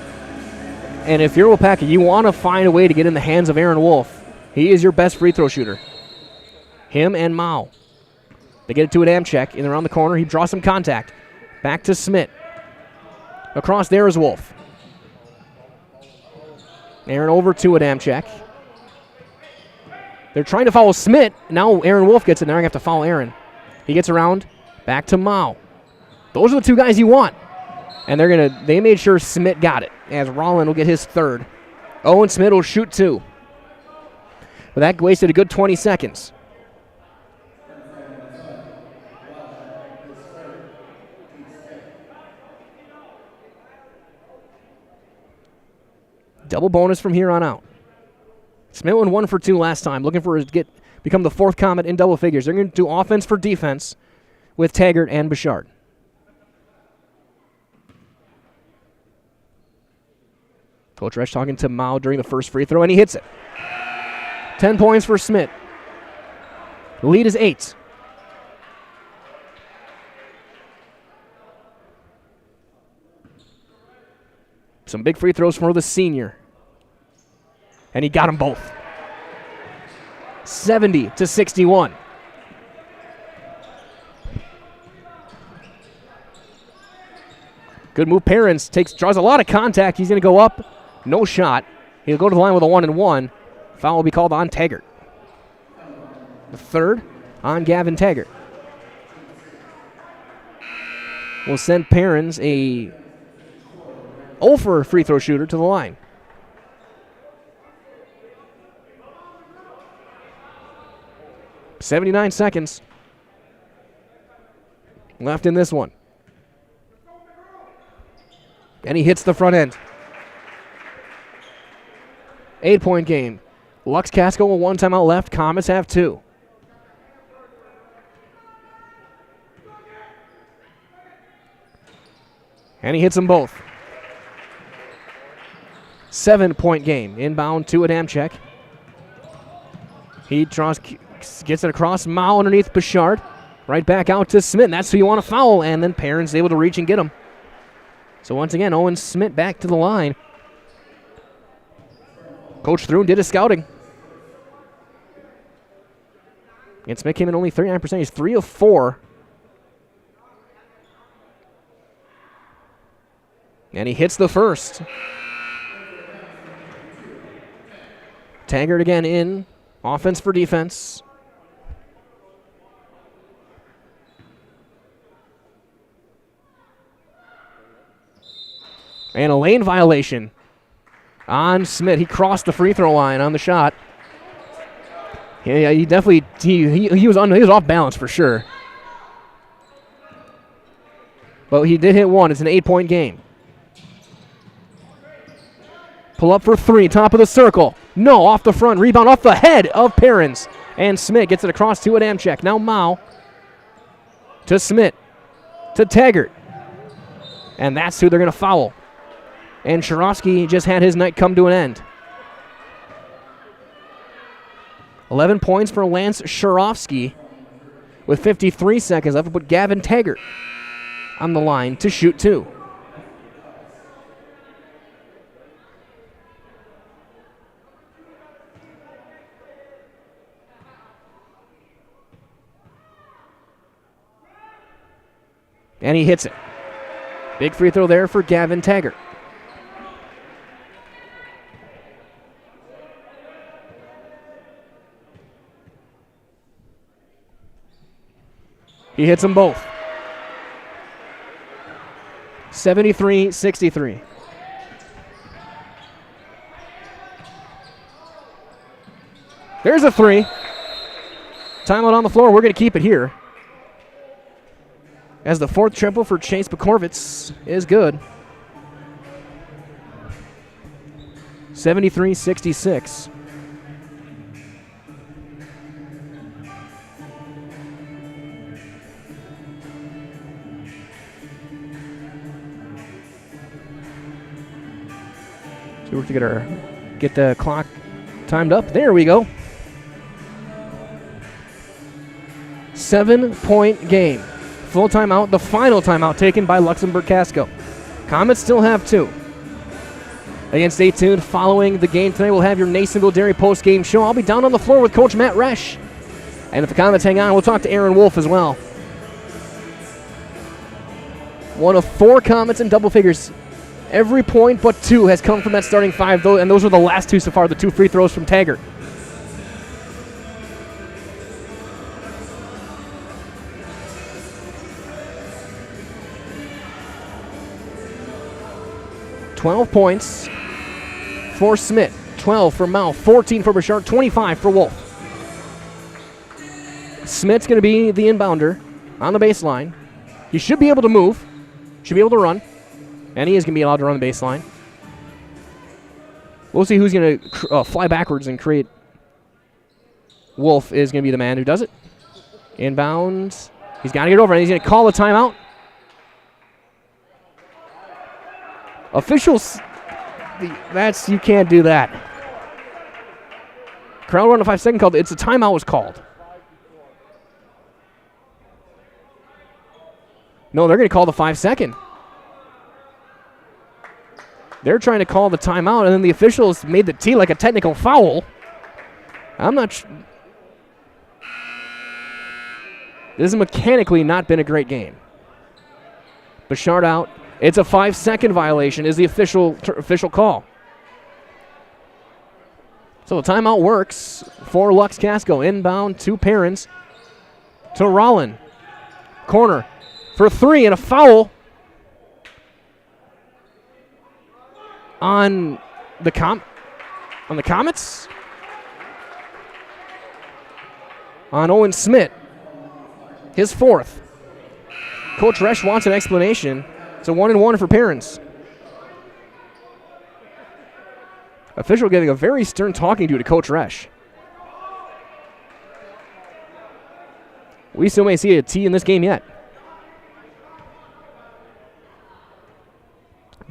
And if you're Waupaca, you want to find a way to get in the hands of Aaron Wolf. He is your best free throw shooter. Him and Mao. They get it to Adamczyk in around the corner. He draws some contact. Back to Smith. Across there is Wolf. Aaron over to Adamczyk. They're trying to foul Smith. Now Aaron Wolf gets it. Now they have to foul Aaron. He gets around. Back to Mao. Those are the two guys you want. And they made sure Smith got it, as Rollin will get his third. Owen Smith will shoot two. But that wasted a good 20 seconds. Double bonus from here on out. Smith went 1 for 2 last time, looking for become the fourth Comet in double figures. They're going to do offense for defense with Taggart and Bouchard. Coach Resch talking to Mao during the first free throw, and he hits it. 10 points for Smith. The lead is 8. Some big free throws for the senior. And he got them both. 70-61. Good move. Perrins draws a lot of contact. He's going to go up. No shot. He'll go to the line with a 1-and-1. Foul will be called on Taggart. The third on Gavin Taggart. Will send Perrins, a 0 for free throw shooter, to the line. .79 seconds left in this one. And he hits the front end. 8-point game. Lux-Casco with 1 timeout left. Comets have 2. And he hits them both. 7-point game. Inbound to Adamczyk. He gets it across. Mao underneath Bouchard. Right back out to Smith. That's who you want to foul. And then Perrins able to reach and get him. So once again, Owen Smith back to the line. Coach Thrun did his scouting. And Smith came in only 39%. He's 3 of 4. And he hits the first. Taggart again in. Offense for defense. And a lane violation on Smith. He crossed the free throw line on the shot. Yeah, he definitely he was off balance for sure. But he did hit one. It's an 8-point game. Pull up for 3, top of the circle. No, off the front, rebound off the head of Perrins. And Smith gets it across to Adamczyk. Now Mao to Smith to Taggart. And that's who they're going to foul. And Sharovsky just had his night come to an end. 11 points for Lance Sharovsky with 53 seconds left. But Gavin Taggart on the line to shoot 2. And he hits it. Big free throw there for Gavin Taggart. He hits them both. 73-63. There's a 3. Timeout on the floor. We're going to keep it here, as the 4th triple for Chase Bukorvitz is good. 73-66. So we're going to get the clock timed up. There we go. 7-point game. Full timeout, the final timeout taken by Luxemburg-Casco. Comets still have 2. Again, stay tuned. Following the game tonight, we'll have your Nasonville Dairy post-game show. I'll be down on the floor with Coach Matt Resch. And if the Comets hang on, we'll talk to Aaron Wolf as well. One of 4 Comets in double figures. Every point but 2 has come from that starting 5, and those are the last 2 so far, the 2 free throws from Taggart. $12 points for Smith, 12 for Mao, 14 for Bouchard, 25 for Wolf. Smith's going to be the inbounder on the baseline. He should be able to move, should be able to run, and he is going to be allowed to run the baseline. We'll see who's going to fly backwards and create. Wolf is going to be the man who does it. Inbounds. He's got to get over, and he's going to call a timeout. Officials, you can't do that. Crowd run a 5-second call. It's a timeout was called. No, they're going to call the 5-second. They're trying to call the timeout, and then the officials made the T like a technical foul. I'm not This has mechanically not been a great game. Bouchard out. It's a 5-second violation is the official call. So the timeout works for Lux-Casco. Inbound to Perrins. To Rollin. Corner for 3 and a foul on the Comets. On Owen Smith. His 4th. Coach Resch wants an explanation. It's a 1-and-1 for Perrins. Official giving a very stern talking to Coach Resch. We still may see a T in this game yet.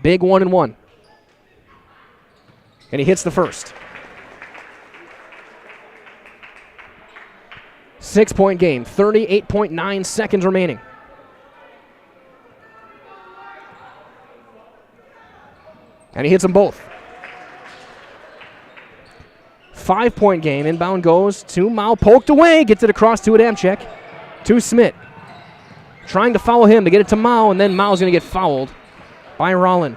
Big 1-and-1. And he hits the first. 6-point game, 38.9 seconds remaining. And he hits them both. 5-point game. Inbound goes to Mao. Poked away. Gets it across to Adamczyk. To Smith. Trying to foul him to get it to Mao, and then Mao's going to get fouled by Rollin.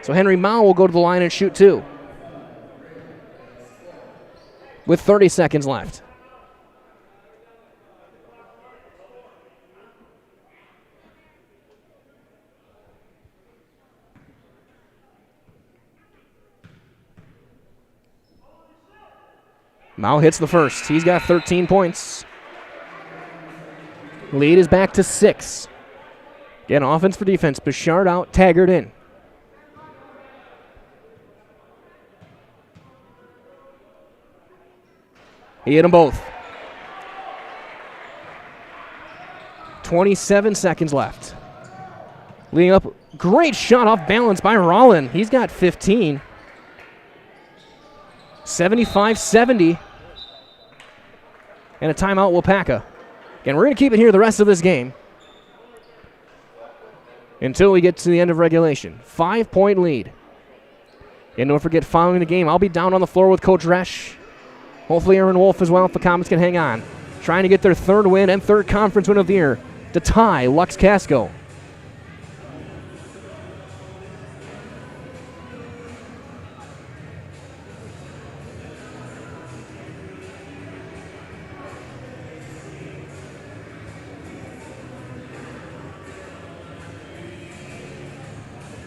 So Henry Mao will go to the line and shoot 2. With 30 seconds left. Mao hits the first. He's got 13 points. Lead is back to 6. Again, offense for defense. Bouchard out, Taggart in. He hit them both. 27 seconds left. Leading up. Great shot off balance by Rollin. He's got 15. 75-70. And a timeout, Waupaca. Again, we're going to keep it here the rest of this game until we get to the end of regulation. 5-point lead. And don't forget, following the game, I'll be down on the floor with Coach Resch. Hopefully Aaron Wolf as well if the Comets can hang on. Trying to get their 3rd win and 3rd conference win of the year to tie Lux-Casco.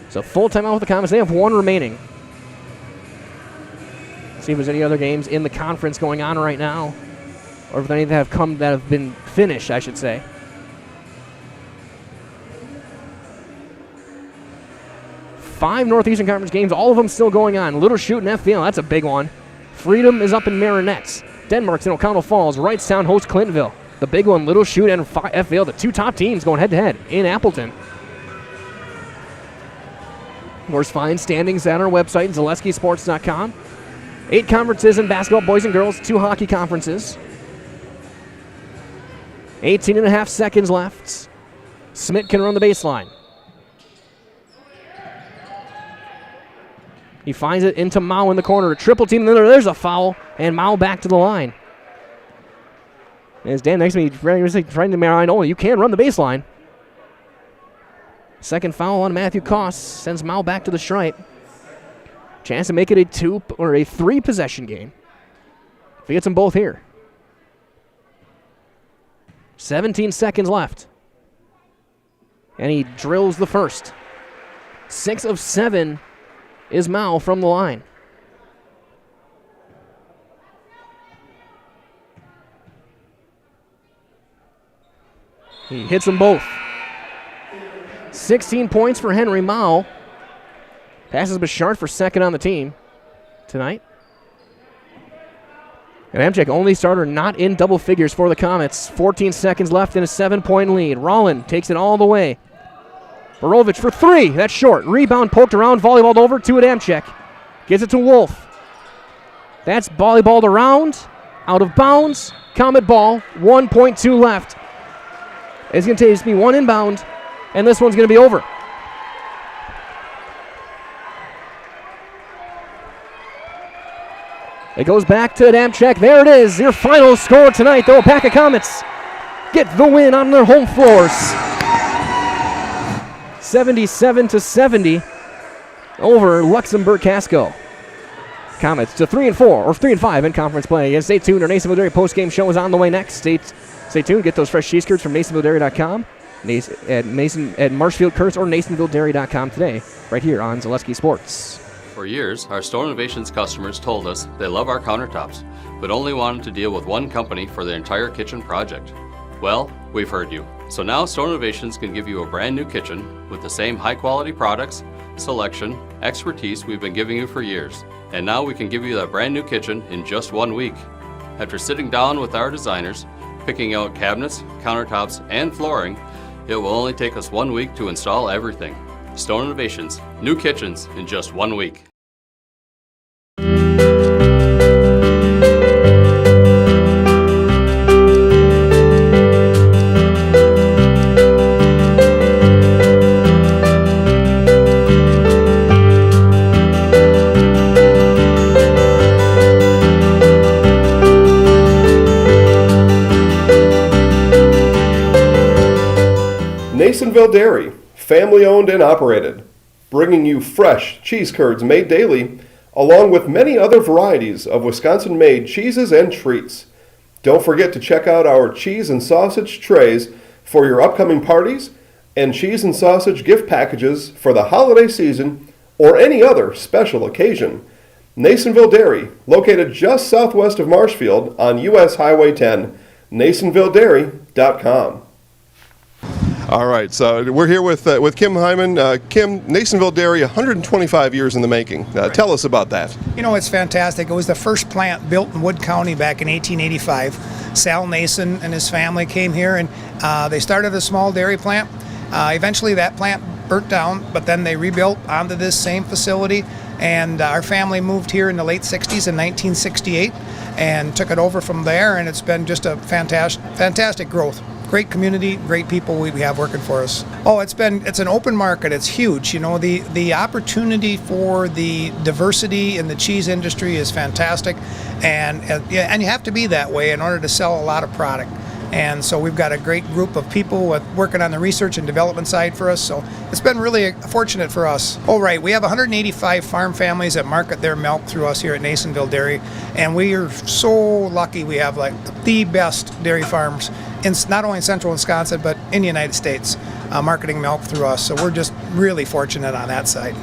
So full timeout with the Comets. They have 1 remaining. See if there's any other games in the conference going on right now, or if any that have been finished, I should say. 5 Northeastern Conference games, all of them still going on. Little Chute and FVL, that's a big one. Freedom is up in Marinette. Denmark's in O'Connell Falls. Wrightstown hosts Clintonville. The big one, Little Chute and FVL, the 2 top teams going head-to-head in Appleton. Of course, find standings at our website, ZaleskiSports.com. 8 conferences in basketball, boys and girls, 2 hockey conferences. 18.5 seconds left. Smith can run the baseline. He finds it into Mao in the corner. A triple team. There's a foul, and Mao back to the line. As Dan next to me, trying to marry, oh, you can run the baseline. Second foul on Matthew Koss sends Mao back to the stripe. Chance to make it a 2 or a 3 possession game. If he gets them both here. 17 seconds left. And he drills the first. 6 of 7 is Mao from the line. He hits them both. 16 points for Henry Mao. Passes Bouchard for second on the team tonight. And Amchek, only starter not in double figures for the Comets. 14 seconds left in a 7-point lead. Rollin takes it all the way. Borovich for 3. That's short. Rebound poked around, volleyballed over to Adamczyk. Gives it to Wolf. That's volleyballed around, out of bounds. Comet ball, 1.2 left. It's going to just be 1 inbound, and this one's going to be over. It goes back to Adamczyk. There it is, your final score tonight. The Waupaca Comets get the win on their home floors. 77-70 over Luxemburg-Casco. Comets to 3-4 or 3-5 in conference play. Again, stay tuned. Our Nasonville Dairy post-game show is on the way next. Stay tuned. Get those fresh cheese curds from NasonvilleDairy.com, at Marshfield Curse or NasonvilleDairy.com today, right here on Zaleski Sports. For years, our Store Innovations customers told us they love our countertops, but only wanted to deal with one company for their entire kitchen project. Well, we've heard you. So now Store Innovations can give you a brand new kitchen with the same high quality products, selection, expertise we've been giving you for years. And now we can give you that brand new kitchen in just 1 week. After sitting down with our designers, picking out cabinets, countertops, and flooring, it will only take us 1 week to install everything. Stone Innovations, new kitchens in just 1 week. Nasonville Dairy, family owned and operated, bringing you fresh cheese curds made daily, along with many other varieties of Wisconsin-made cheeses and treats. Don't forget to check out our cheese and sausage trays for your upcoming parties and cheese and sausage gift packages for the holiday season or any other special occasion. Nasonville Dairy, located just southwest of Marshfield on US Highway 10, NasonvilleDairy.com. All right, so we're here with Kim Hyman. Kim, Nasonville Dairy, 125 years in the making. Tell us about that. You know, it's fantastic. It was the first plant built in Wood County back in 1885. Sal Nason and his family came here, and they started a small dairy plant. Eventually that plant burnt down, but then they rebuilt onto this same facility, and our family moved here in the late 60s in 1968 and took it over from there, and it's been just a fantastic growth. Great community, great people we have working for us. Oh, it's an open market. It's huge. You know, the opportunity for the diversity in the cheese industry is fantastic, and you have to be that way in order to sell a lot of product. And so we've got a great group of people working on the research and development side for us. So it's been really fortunate for us. Oh, right. We have 185 farm families that market their milk through us here at Nasonville Dairy. And we are so lucky we have like the best dairy farms in not only in central Wisconsin, but in the United States, marketing milk through us. So we're just really fortunate on that side.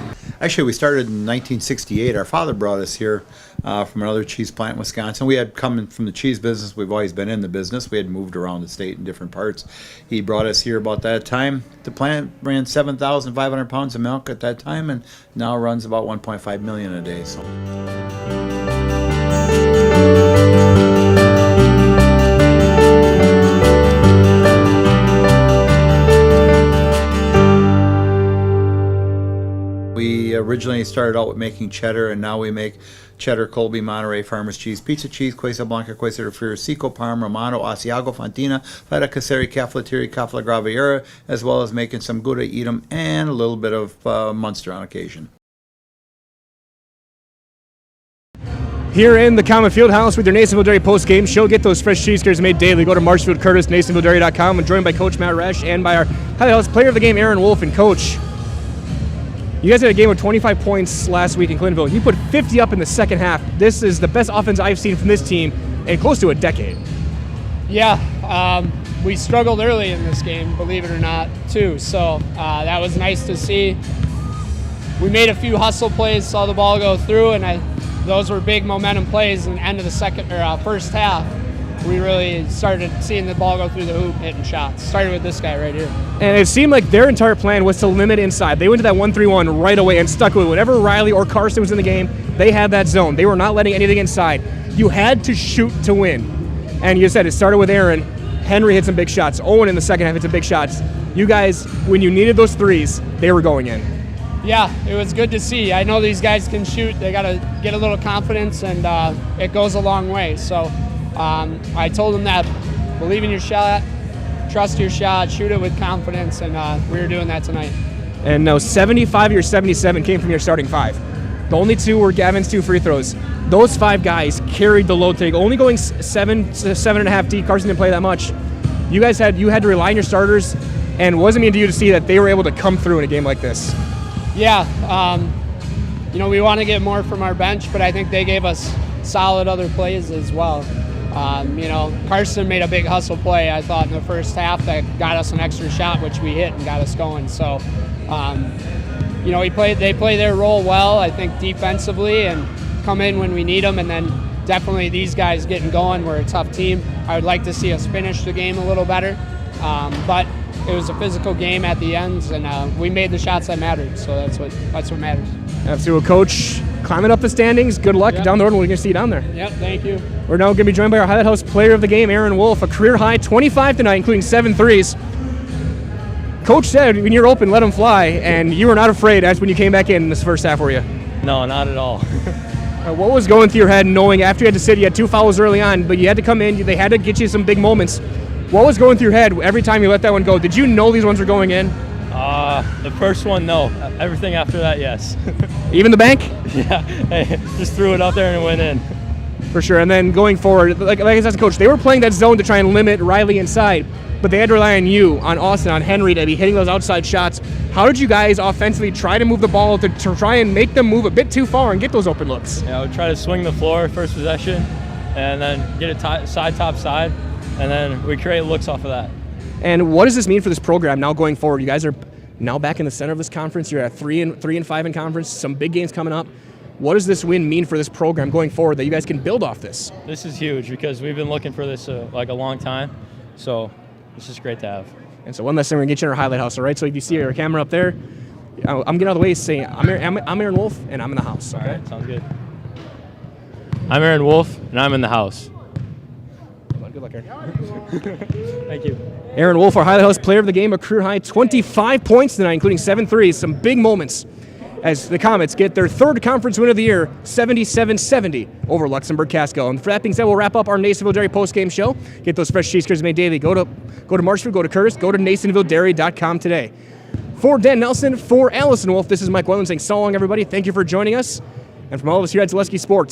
Actually, we started in 1968. Our father brought us here from another cheese plant in Wisconsin. We had come from the cheese business. We've always been in the business. We had moved around the state in different parts. He brought us here about that time. The plant ran 7,500 pounds of milk at that time, and now runs about 1.5 million a day. So. We originally started out with making cheddar, and now we make cheddar, Colby, Monterey, Farmers cheese, pizza cheese, Quesa Blanca, Quesa de Friar, Seco, Parma, Romano, Asiago, Fontina, Feta Caseri, Cafflettieri, Cafla Graviera, as well as making some Gouda, Edam, and a little bit of Munster on occasion. Here in the Common Field House with your Nasonville Dairy post-game show. Get those fresh cheese curds made daily. Go to Marshfield Curtis, NasonvilleDairy.com. I'm joined by Coach Matt Resch and by our Highlight House player of the game, Aaron Wolf. And Coach, you guys had a game with 25 points last week in Clintonville. You put 50 up in the second half. This is the best offense I've seen from this team in close to a decade. Yeah, we struggled early in this game, believe it or not, too. So that was nice to see. We made a few hustle plays, saw the ball go through, and those were big momentum plays. In the end of the first half, we really started seeing the ball go through the hoop, hitting shots. Started with this guy right here. And it seemed like their entire plan was to limit inside. They went to that 1-3-1 right away and stuck with it. Whenever Riley or Carson was in the game, they had that zone. They were not letting anything inside. You had to shoot to win. And you said it started with Aaron. Henry hit some big shots. Owen in the second half hit some big shots. You guys, when you needed those threes, they were going in. Yeah, it was good to see. I know these guys can shoot. They got to get a little confidence, and it goes a long way. So I told them that believe in your shot, trust your shot, shoot it with confidence, and we were doing that tonight. And no, 75 of your 77 came from your starting five. The only two were Gavin's 2 free throws. Those 5 guys carried the load today, only going 7.5 deep. Carson didn't play that much. You guys had to rely on your starters, and it wasn't mean to you to see that they were able to come through in a game like this. Yeah, we want to get more from our bench, but I think they gave us solid other plays as well. Carson made a big hustle play, I thought, in the first half that got us an extra shot, which we hit and got us going. So, they play their role well, I think, defensively, and come in when we need them. And then definitely these guys getting going. We're a tough team. I would like to see us finish the game a little better, but it was a physical game at the ends, and we made the shots that mattered. So that's what matters. Absolutely, Coach. Climbing up the standings. Good luck down the road. We're going to see you down there. Yep, thank you. We're now going to be joined by our Highlight House player of the game, Aaron Wolf, a career high 25 tonight, including 7 threes. Coach said when you're open, let them fly, and you were not afraid as when you came back in this first half, were you? No, not at all. What was going through your head knowing after you had to sit, you had 2 fouls early on, but you had to come in, they had to get you some big moments. What was going through your head every time you let that one go? Did you know these ones were going in? The first one, no. Everything after that, yes. Even the bank? Yeah, just threw it out there and it went in. For sure, and then going forward, like I said, Coach, they were playing that zone to try and limit Riley inside, but they had to rely on you, on Austin, on Henry to be hitting those outside shots. How did you guys offensively try to move the ball to try and make them move a bit too far and get those open looks? Yeah, I would try to swing the floor first possession and then get it top side, and then we create looks off of that. And what does this mean for this program now going forward? You guys are now back in the center of this conference. You're at 3-5 in conference, some big games coming up. What does this win mean for this program going forward that you guys can build off this? This is huge because we've been looking for this like a long time, so this is great to have. And so one last thing, we're going to get you in our Highlight House, all right? So if you see our camera up there, I'm getting out of the way saying, I'm Aaron Wolf, and I'm in the house, okay? All right, sounds good. I'm Aaron Wolf, and I'm in the house. Good luck, Aaron. Thank you. Aaron Wolf, our Highlight House player of the game, a career high 25 points tonight, including 7 threes, some big moments as the Comets get their 3rd conference win of the year, 77-70 over Luxemburg-Casco. And for that being said, we'll wrap up our Nasonville Dairy post-game show. Get those fresh cheese curds made daily. Go to Marshfield, go to Curtis, go to NasonvilleDairy.com today. For Dan Nelson, for Allison Wolf, this is Mike Wellen saying so long, everybody. Thank you for joining us. And from all of us here at Zaleski Sports,